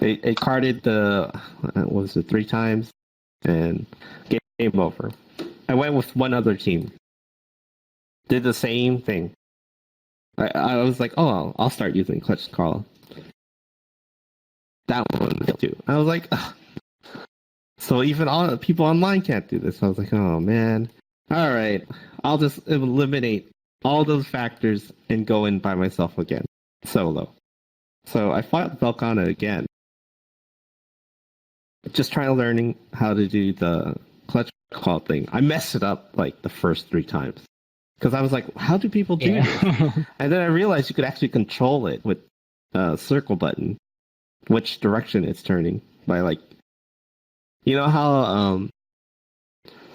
It carded what was it, 3 times, and game over. I went with one other team. Did the same thing. I was like, oh, I'll start using Clutch Claw. That one too. I was like, ugh. So even all people online can't do this. I was like, oh man. All right, I'll just eliminate all those factors and go in by myself again, solo. So I fought Volcana again, just trying to learning how to do the Clutch Claw thing. I messed it up like the first 3 times because I was like, how do people do this? And then I realized you could actually control it with a circle button, which direction it's turning by like, you know how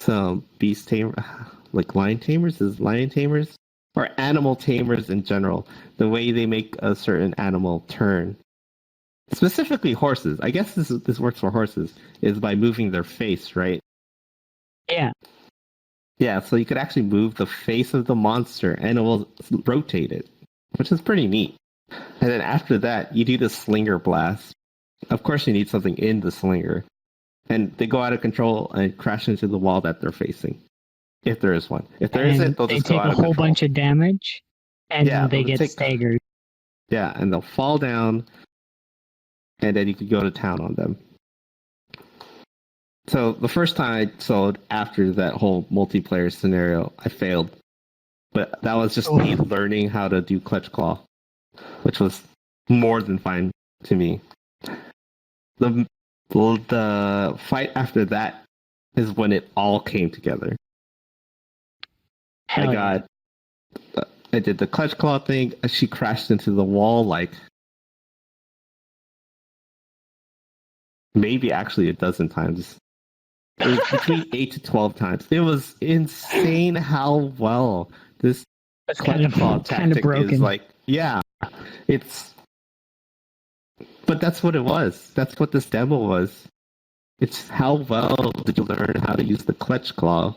some beast tamer, like lion tamers or animal tamers in general, the way they make a certain animal turn, specifically horses. I guess this works for horses, is by moving their face, right? Yeah. Yeah, so you could actually move the face of the monster and it will rotate it, which is pretty neat. And then after that, you do the slinger blast. Of course, you need something in the slinger. And they go out of control and crash into the wall that they're facing. If there is one. If there isn't, they'll just go out of control. They take a whole bunch of damage, and they get staggered. Yeah, and they'll fall down, and then you could go to town on them. So the first time I soloed after that whole multiplayer scenario, I failed. But that was just me learning how to do clutch claw, which was more than fine to me. The fight after that is when it all came together. Hell yeah. I did the clutch claw thing. She crashed into the wall like maybe actually a dozen times. It was between 8 to 12 times. It was insane how well this That's clutch claw kind of tactic broken. is like. Yeah, it's. But that's what it was. That's what this demo was. It's how well did you learn how to use the clutch claw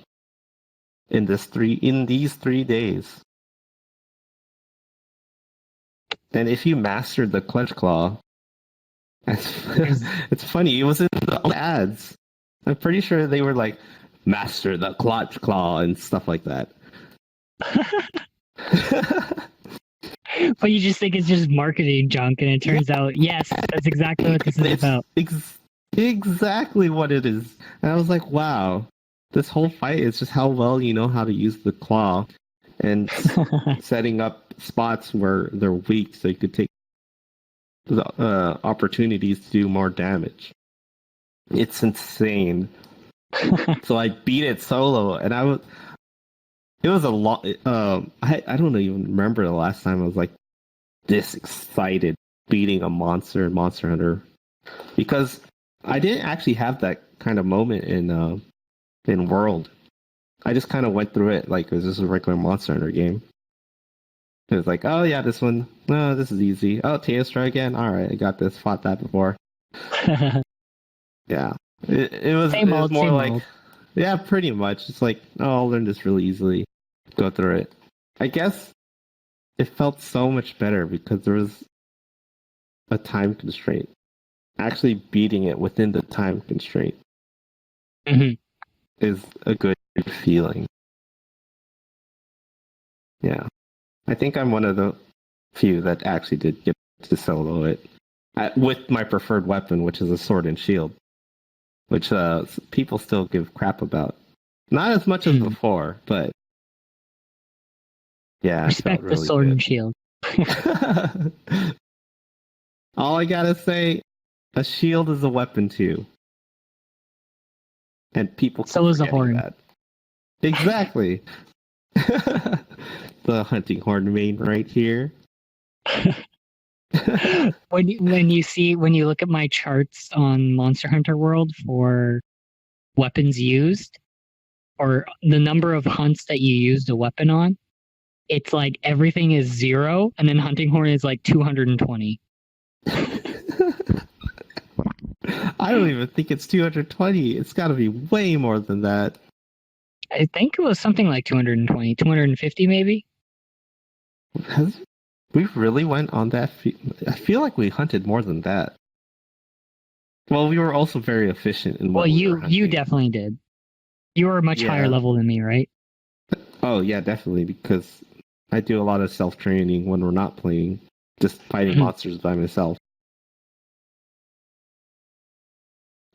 in these 3 days. And if you mastered the clutch claw, it's funny. It was in the ads. I'm pretty sure they were like, master the clutch claw and stuff like that. But you just think it's just marketing junk, and it turns out, yes, that's exactly what this is about. Exactly what it is. And I was like, wow, this whole fight is just how well you know how to use the claw and setting up spots where they're weak so you could take opportunities to do more damage. It's insane. So I beat it solo, and it was a lot. I don't even remember the last time I was like this excited beating a monster in Monster Hunter, because I didn't actually have that kind of moment in World. I just kind of went through it like it was just a regular Monster Hunter game. It was like, oh yeah, this one, no, this is easy. Oh, Teostra again. All right, I got this. Fought that before. Yeah, it was more like, old. Yeah, pretty much. It's like, oh, I'll learn this really easily. Go through it. I guess it felt so much better because there was a time constraint. Actually beating it within the time constraint is a good feeling. Yeah. I think I'm one of the few that actually did get to solo it with my preferred weapon, which is a sword and shield, which people still give crap about. Not as much as before, but yeah, respect really the sword good. and shield. All I gotta say, a shield is a weapon too, and people so is a horn. That. Exactly. The hunting horn main right here. when you look at my charts on Monster Hunter World for weapons used, or the number of hunts that you used a weapon on, it's like everything is 0, and then hunting horn is like 220. I don't even think it's 220. It's got to be way more than that. I think it was something like 220, 250 maybe. We really went on that? I feel like we hunted more than that. Well, we were also very efficient in what we were hunting. You definitely did. You were much higher level than me, right? Oh yeah, definitely, because I do a lot of self-training when we're not playing, just fighting monsters by myself.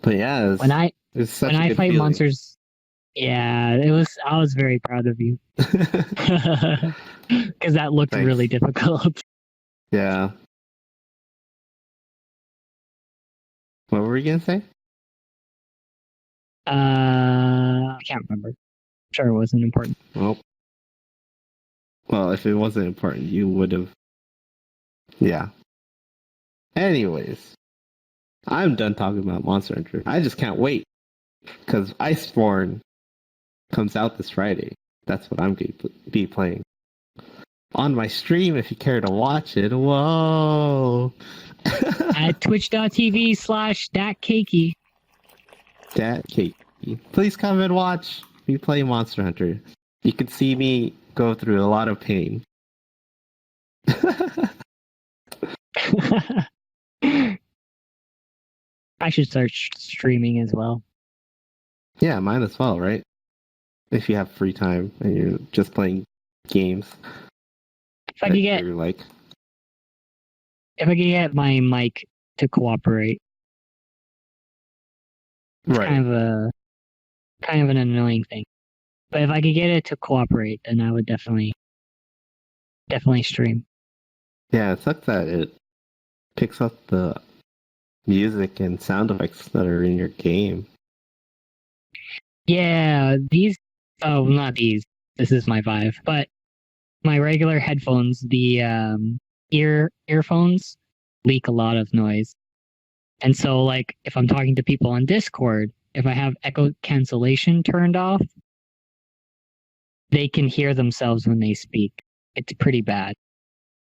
But yeah, when I fight feeling. Monsters, yeah, I was very proud of you because that looked really difficult. Yeah. What were we gonna say? I can't remember. I'm sure it wasn't important. Well, if it wasn't important, you would have. Yeah. Anyways, I'm done talking about Monster Hunter. I just can't wait because Iceborne comes out this Friday. That's what I'm going to be playing on my stream. If you care to watch it, whoa! At twitch.tv/datcakey. Datcakey. Please come and watch me play Monster Hunter. You can see me go through a lot of pain. I should start streaming as well. Yeah, might as well, right? If you have free time and you're just playing games. If I could get my mic to cooperate. It's kind of an annoying thing. But if I could get it to cooperate, then I would definitely Definitely stream. Yeah, it sucks that it picks up the music and sound effects that are in your game. Yeah, these. Oh, not these. This is my Vive, but my regular headphones, the earphones, leak a lot of noise. And so, like, if I'm talking to people on Discord, if I have echo cancellation turned off, they can hear themselves when they speak. It's pretty bad.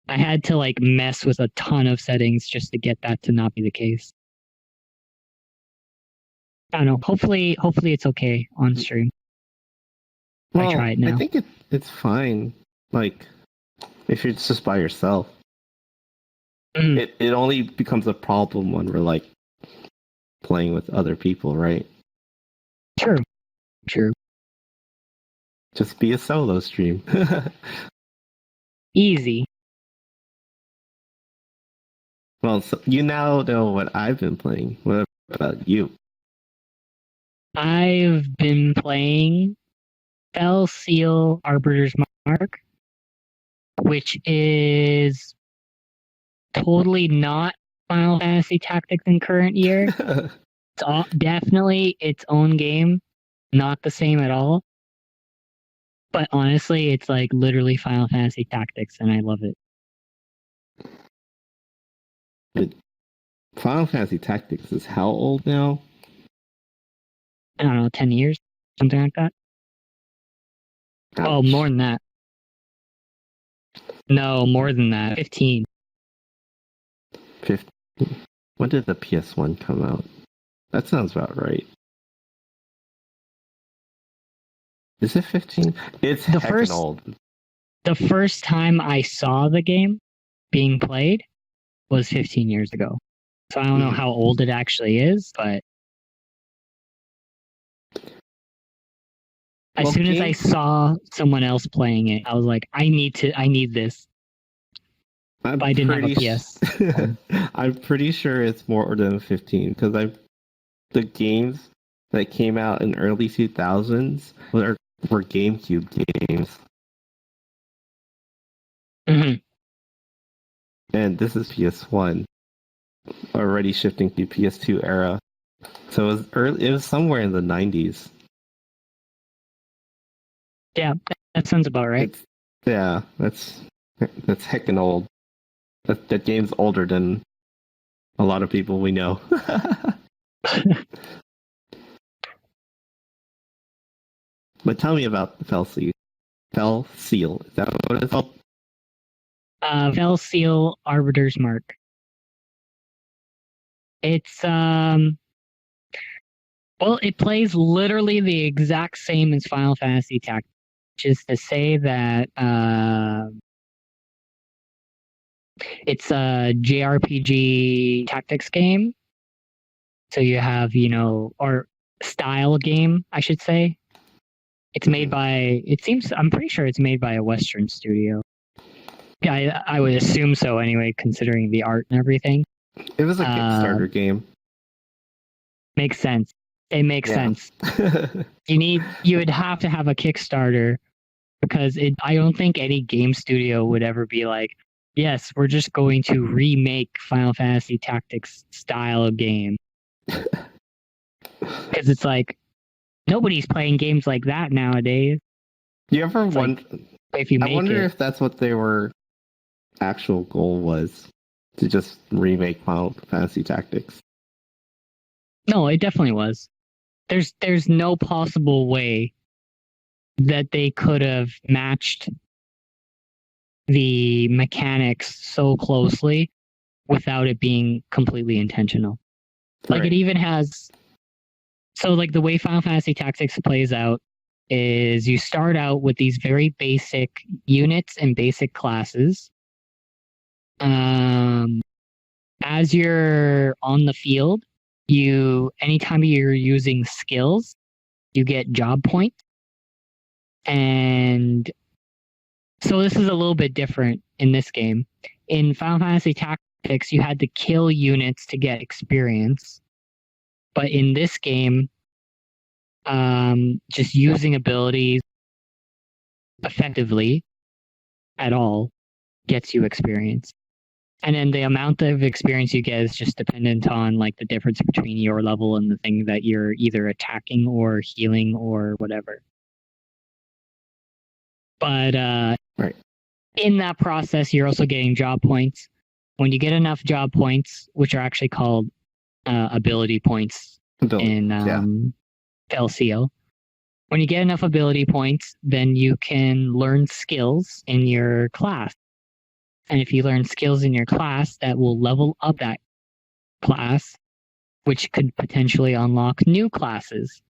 I had to like mess with a ton of settings just to get that to not be the case. I don't know. Hopefully it's okay on stream. Well, I try it now. I think it's fine. Like, if you're just by yourself. It only becomes a problem when we're like playing with other people, right? True. Just be a solo stream. Easy. Well, so you now know what I've been playing. What about you? I've been playing Fell Seal Arbiter's Mark, which is totally not Final Fantasy Tactics in current year. It's definitely its own game, not the same at all. But honestly, it's like literally Final Fantasy Tactics, and I love it. Final Fantasy Tactics is how old now? I don't know, 10 years, something like that. Ouch. Oh, more than that. No, more than that. 15. 15. When did the PS1 come out? That sounds about right. Is it 15? It's heckin' old. The first time I saw the game being played was 15 years ago. So I don't know how old it actually is, but as soon as I saw someone else playing it, I was like, I need this. But I didn't have a PS. I'm pretty sure it's more than 15 because the games that came out in early 2000s were GameCube games. Mm-hmm. And this is PS1, already shifting to PS2 era. So it was early. It was somewhere in the 90s. Yeah, that sounds about right. That's heckin' old. That game's older than a lot of people we know. But tell me about Fell Seal. Fell Seal. Is that what it's called? Fell Seal Arbiter's Mark. It's well, it plays literally the exact same as Final Fantasy Tactics, which is to say that it's a JRPG tactics game. So you have, or style game, I should say. It's made by, I'm pretty sure it's made by a Western studio. Yeah, I would assume so anyway, considering the art and everything. It was a Kickstarter game. Makes sense. It makes sense. You would have to have a Kickstarter because I don't think any game studio would ever be like, yes, we're just going to remake Final Fantasy Tactics style game. Because it's like, nobody's playing games like that nowadays. You ever wonder? If you make I wonder if that's what their actual goal was, to just remake Final Fantasy Tactics. No, it definitely was. There's no possible way that they could have matched the mechanics so closely without it being completely intentional. Like it even has. So like the way Final Fantasy Tactics plays out is you start out with these very basic units and basic classes. As you're on the field, anytime you're using skills, you get job points. And so this is a little bit different in this game. In Final Fantasy Tactics, you had to kill units to get experience. But in this game, just using abilities effectively at all gets you experience. And then the amount of experience you get is just dependent on like the difference between your level and the thing that you're either attacking or healing or whatever. But Right. in that process, you're also getting job points. When you get enough job points, which are actually called ability points in LCO, when you get enough ability points, then you can learn skills in your class. And if you learn skills in your class, that will level up that class, which could potentially unlock new classes.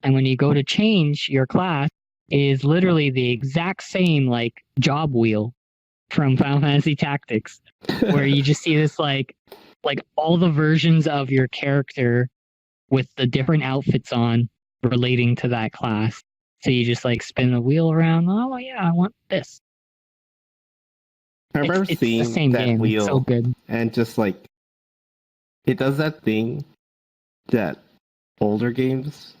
And when you go to change your class, it is literally the exact same like job wheel from Final Fantasy Tactics, where you just see this like all the versions of your character with the different outfits on relating to that class. So you just like spin the wheel around. Oh yeah, I want this. I remember It's seeing the same that game. wheel, It's so good. and just like it does that thing that older games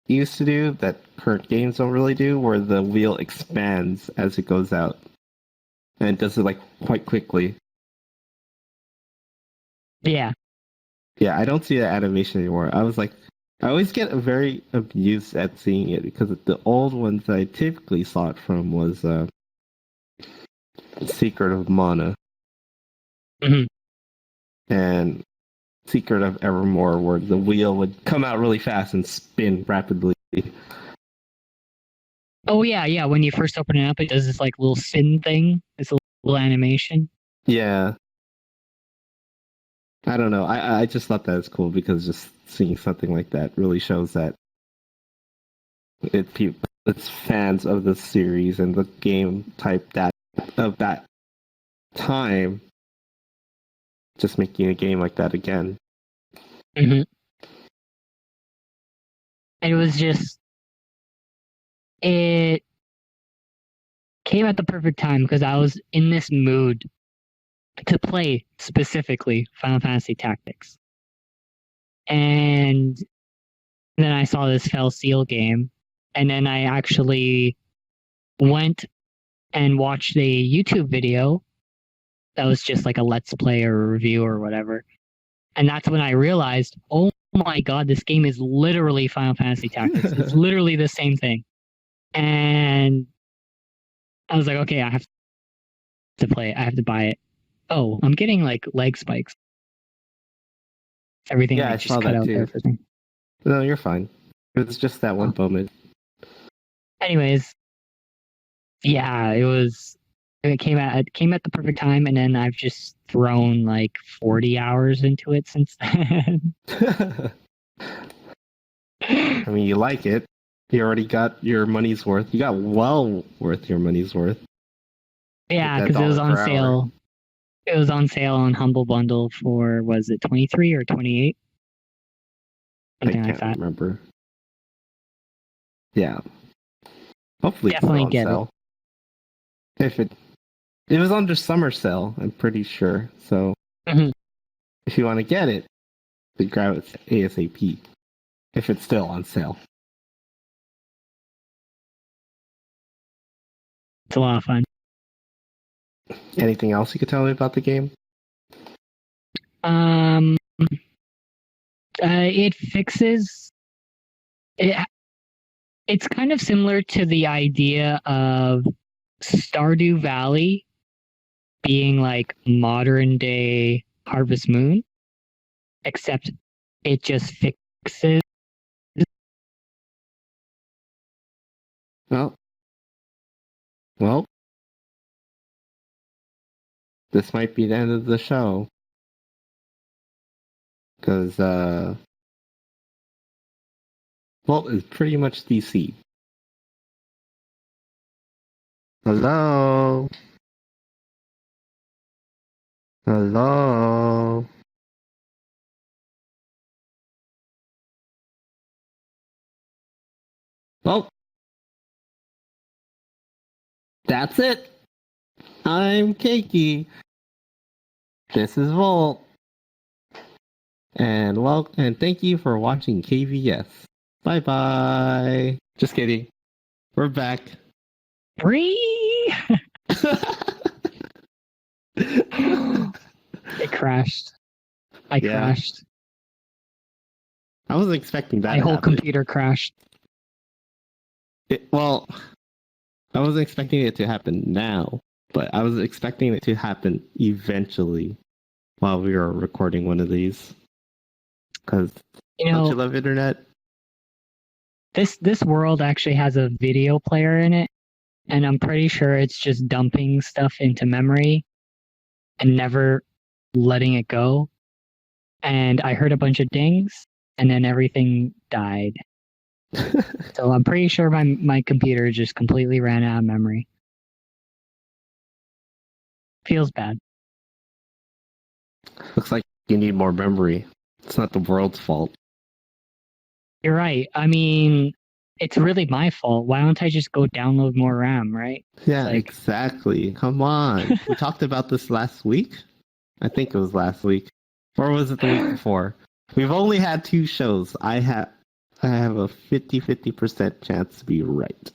used to do that current games don't really do, where the wheel expands as it goes out, and it does it like quite quickly. Yeah. Yeah, I don't see that animation anymore. I always get very amused at seeing it because the old ones I typically saw it from was Secret of Mana and Secret of Evermore, where the wheel would come out really fast and spin rapidly. Oh yeah. When you first open it up, it does this like little spin thing. This little animation. Yeah. I don't know. I just thought that was cool because just seeing something like that really shows that it's fans of the series and the game type that of that time just making a game like that again. And it was just it came at the perfect time because I was in this mood to play specifically Final Fantasy Tactics. And then I saw this Fell Seal game, and then I actually went and watched a YouTube video that was just like a let's play or a review or whatever. And that's when I realized, oh my god, this game is literally Final Fantasy Tactics. It's literally the same thing. And I was like, okay, I have to play it. I have to buy it. Oh, I'm getting like leg spikes. Everything Yeah, like, I just saw cut that out too. there for me. No, you're fine. It's just that one moment. Anyways, yeah, it came at the perfect time, and then I've just thrown like 40 hours into it since then. I mean, you like it. You already got your money's worth. You got well worth your money's worth. Yeah, because it was on sale. It was on sale on Humble Bundle for, was it 23 or 28? Something like that. I can't remember. Yeah. Hopefully definitely it's get on sale. If it was under summer sale, I'm pretty sure. So if you want to get it, then grab it ASAP. If it's still on sale. It's a lot of fun. Anything else you could tell me about the game? It fixes it. It's kind of similar to the idea of Stardew Valley being like modern day Harvest Moon, except it just fixes. Well, this might be the end of the show. Because, Vault is pretty much DC. Hello? Hello? Well, that's it. I'm Keiki. This is Volt. And thank you for watching KVS. Bye bye. Just kidding. We're back. Free. It crashed. I crashed. I wasn't expecting that. My whole computer crashed. Well, I wasn't expecting it to happen now, but I was expecting it to happen eventually while we were recording one of these. Because don't you love internet? This world actually has a video player in it, and I'm pretty sure it's just dumping stuff into memory and never letting it go. And I heard a bunch of dings, and then everything died. So I'm pretty sure my computer just completely ran out of memory. Feels bad. Looks like you need more memory. It's not the world's fault. You're right. I mean, it's really my fault. Why don't I just go download more RAM, right? Yeah, exactly. Come on. We talked about this last week. I think it was last week. Or was it the week before? We've only had 2 shows. I have a 50% chance to be right.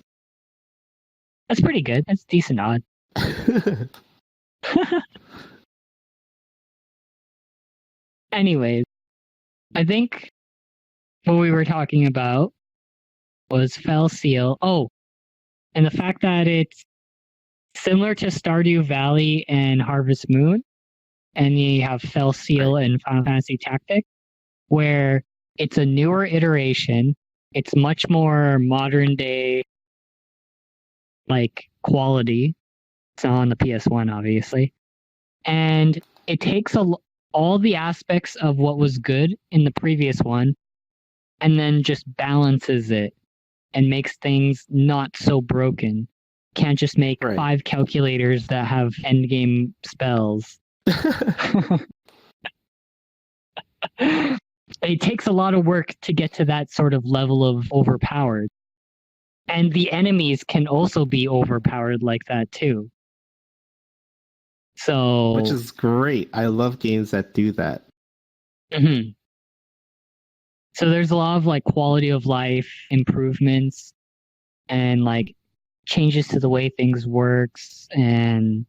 That's pretty good. That's decent odd. Anyways, I think what we were talking about was Fell Seal. Oh, and the fact that it's similar to Stardew Valley and Harvest Moon, and you have Fell Seal and Final Fantasy Tactics, where it's a newer iteration. It's much more modern day, like, quality. It's not on the PS1, obviously. And it takes all the aspects of what was good in the previous one and then just balances it and makes things not so broken. Can't just make 5 calculators that have endgame spells. It takes a lot of work to get to that sort of level of overpowered. And the enemies can also be overpowered like that too. So, which is great. I love games that do that. Mm-hmm. So there's a lot of like quality of life improvements and like changes to the way things works, and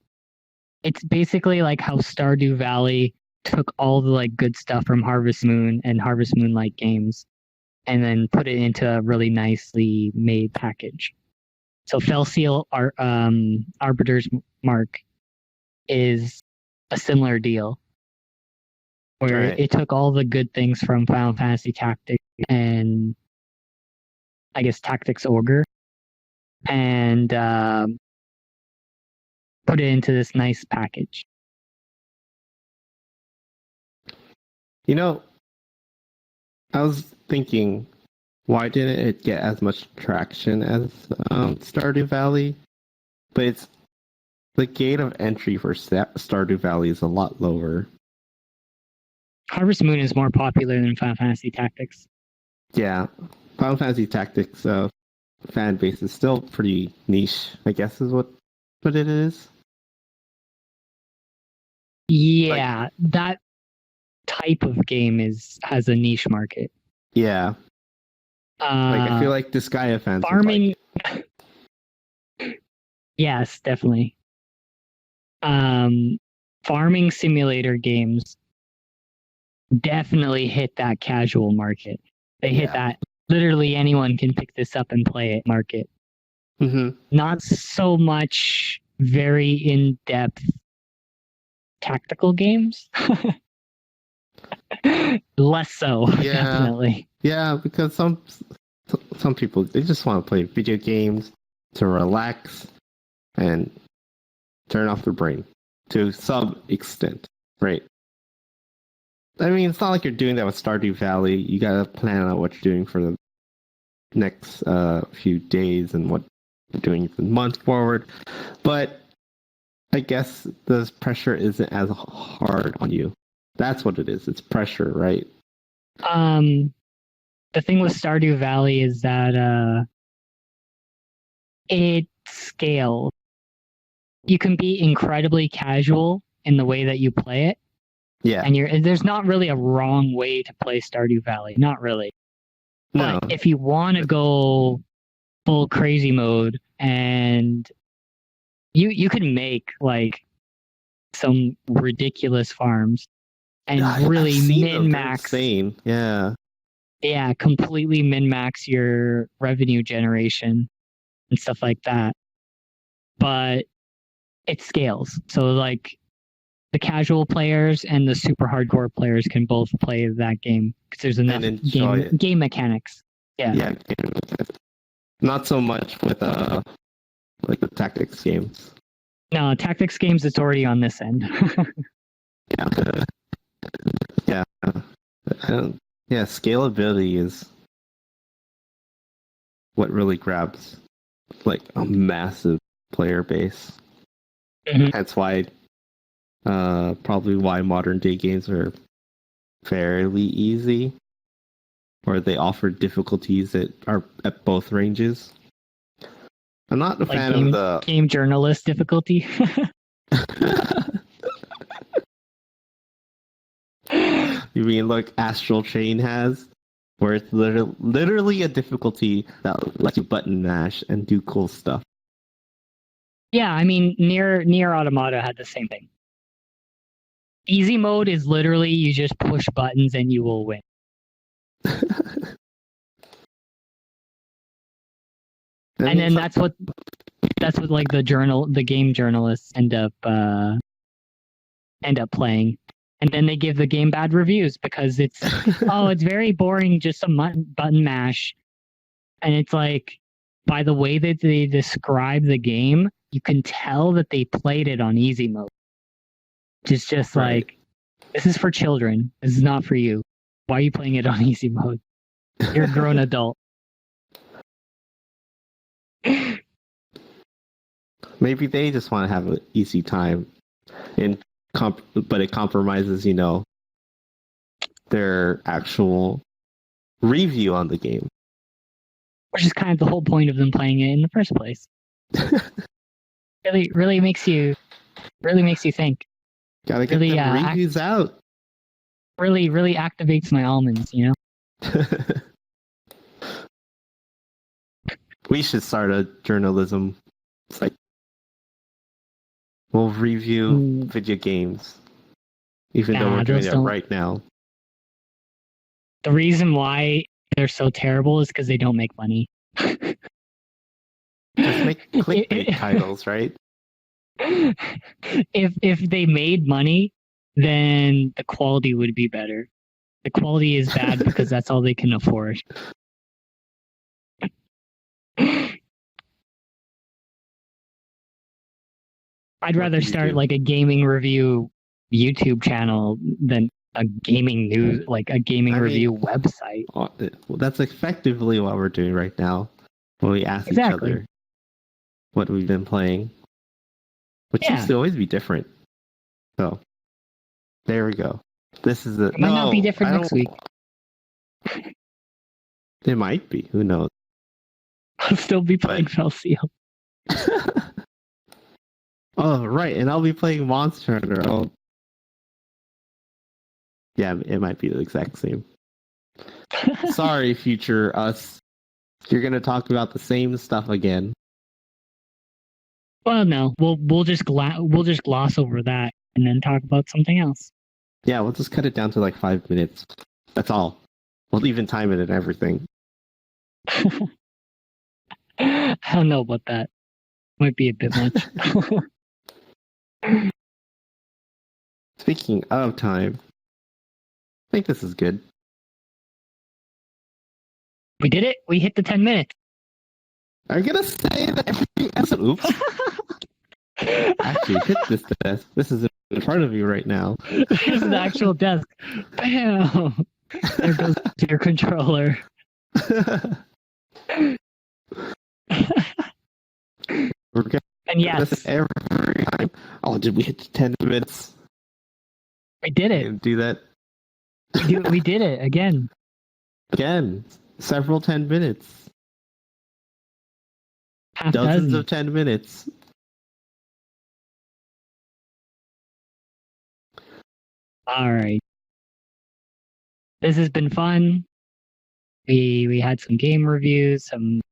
it's basically like how Stardew Valley took all the like good stuff from Harvest Moon and Harvest Moon like games and then put it into a really nicely made package. So Fell Seal Arbiter's Mark is a similar deal where it took all the good things from Final Fantasy Tactics and I guess Tactics Ogre and put it into this nice package. You know, I was thinking, why didn't it get as much traction as Stardew Valley? But it's the gate of entry for Stardew Valley is a lot lower. Harvest Moon is more popular than Final Fantasy Tactics. Yeah, Final Fantasy Tactics fan base is still pretty niche, I guess is what it is. Yeah, that type of game has a niche market. Yeah. I feel like Disgaea fans farming yes, definitely. Farming simulator games definitely hit that casual market. They hit that literally anyone can pick this up and play it market. Mm-hmm. Not so much very in-depth tactical games. Less so, definitely. Yeah, because some people, they just want to play video games to relax and turn off their brain to some extent, right? I mean, it's not like you're doing that with Stardew Valley. You gotta plan out what you're doing for the next few days and what you're doing for the month forward. But I guess the pressure isn't as hard on you. That's what it is. It's pressure, right? The thing with Stardew Valley is that it scales. You can be incredibly casual in the way that you play it. Yeah. And there's not really a wrong way to play Stardew Valley. Not really. No. But if you want to go full crazy mode and you can make like some ridiculous farms and Yeah, I've really seen them. They're min-max. insane. Yeah. Yeah, completely min-max your revenue generation and stuff like that. But it scales. So like the casual players and the super hardcore players can both play that game because there's enough And enjoy it. game mechanics. Yeah. Yeah. Not so much with like the tactics games. No, tactics games, it's already on this end. Yeah. Yeah. Yeah, scalability is what really grabs like a massive player base. Mhm. That's why probably why modern day games are fairly easy, or they offer difficulties that are at both ranges. I'm not a Like fan of the game journalist difficulty. You mean like Astral Chain has, where it's literally a difficulty that lets you button mash and do cool stuff. Yeah, I mean, Near Automata had the same thing. Easy mode is literally you just push buttons and you will win. And then that's what like the game journalists end up playing. And then they give the game bad reviews because it's it's very boring, just a button mash. And it's like, by the way that they describe the game, you can tell that they played it on easy mode. It's just Right. like, this is for children. This is not for you. Why are you playing it on easy mode? You're a grown adult. Maybe they just want to have an easy time, but it compromises, their actual review on the game. Which is kind of the whole point of them playing it in the first place. really makes you think. Gotta get Really, them reviews out. Really activates my almonds, We should start a journalism site. We'll review video games, even though we're doing it right now. The reason why they're so terrible is because they don't make money. Just make clickbait titles, right? If they made money, then the quality would be better. The quality is bad because that's all they can afford. I'd rather start like a gaming review YouTube channel than a gaming news, like a gaming review website. Well, that's effectively what we're doing right now when we ask each other what we've been playing, which used to always be different. So there we go. This is it. It might not be different next week. It might be. Who knows? I'll still be playing Felseal. Oh, right. And I'll be playing Monster Hunter. Oh. Yeah, it might be the exact same. Sorry, future us. You're going to talk about the same stuff again. Well, no. We'll just gloss over that and then talk about something else. Yeah, we'll just cut it down to like 5 minutes. That's all. We'll even time it and everything. I don't know about that. Might be a bit much. Speaking of time, I think this is good. We did it. We hit the 10 minutes. I'm gonna say that everything else. Oops. Actually, hit this desk. This is in front of you right now. Here's the actual desk. Bam! There goes your controller. We're gonna and yes, every time. Oh, did we hit 10 minutes? We did it. And do that. We did it again. Again, several 10 minutes. Dozens of 10 minutes. All right. This has been fun. We had some game reviews, some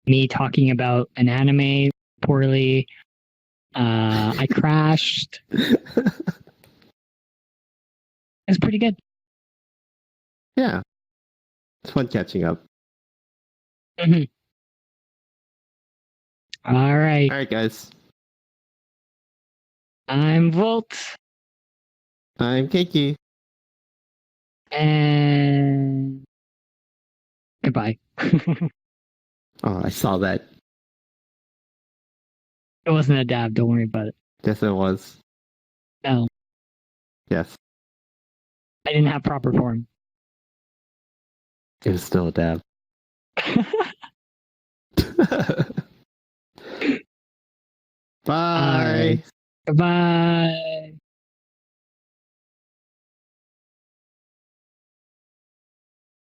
me talking about an anime poorly, I crashed. It's pretty good. Yeah, it's fun catching up. Mhm. All right. All right, guys. I'm Volt. I'm Keiki. And goodbye. It Oh, I saw that. wasn't a dab. Don't worry about it. Yes, it was. No, Yes, I didn't have proper form. it was still a dab. All Bye. right. Goodbye.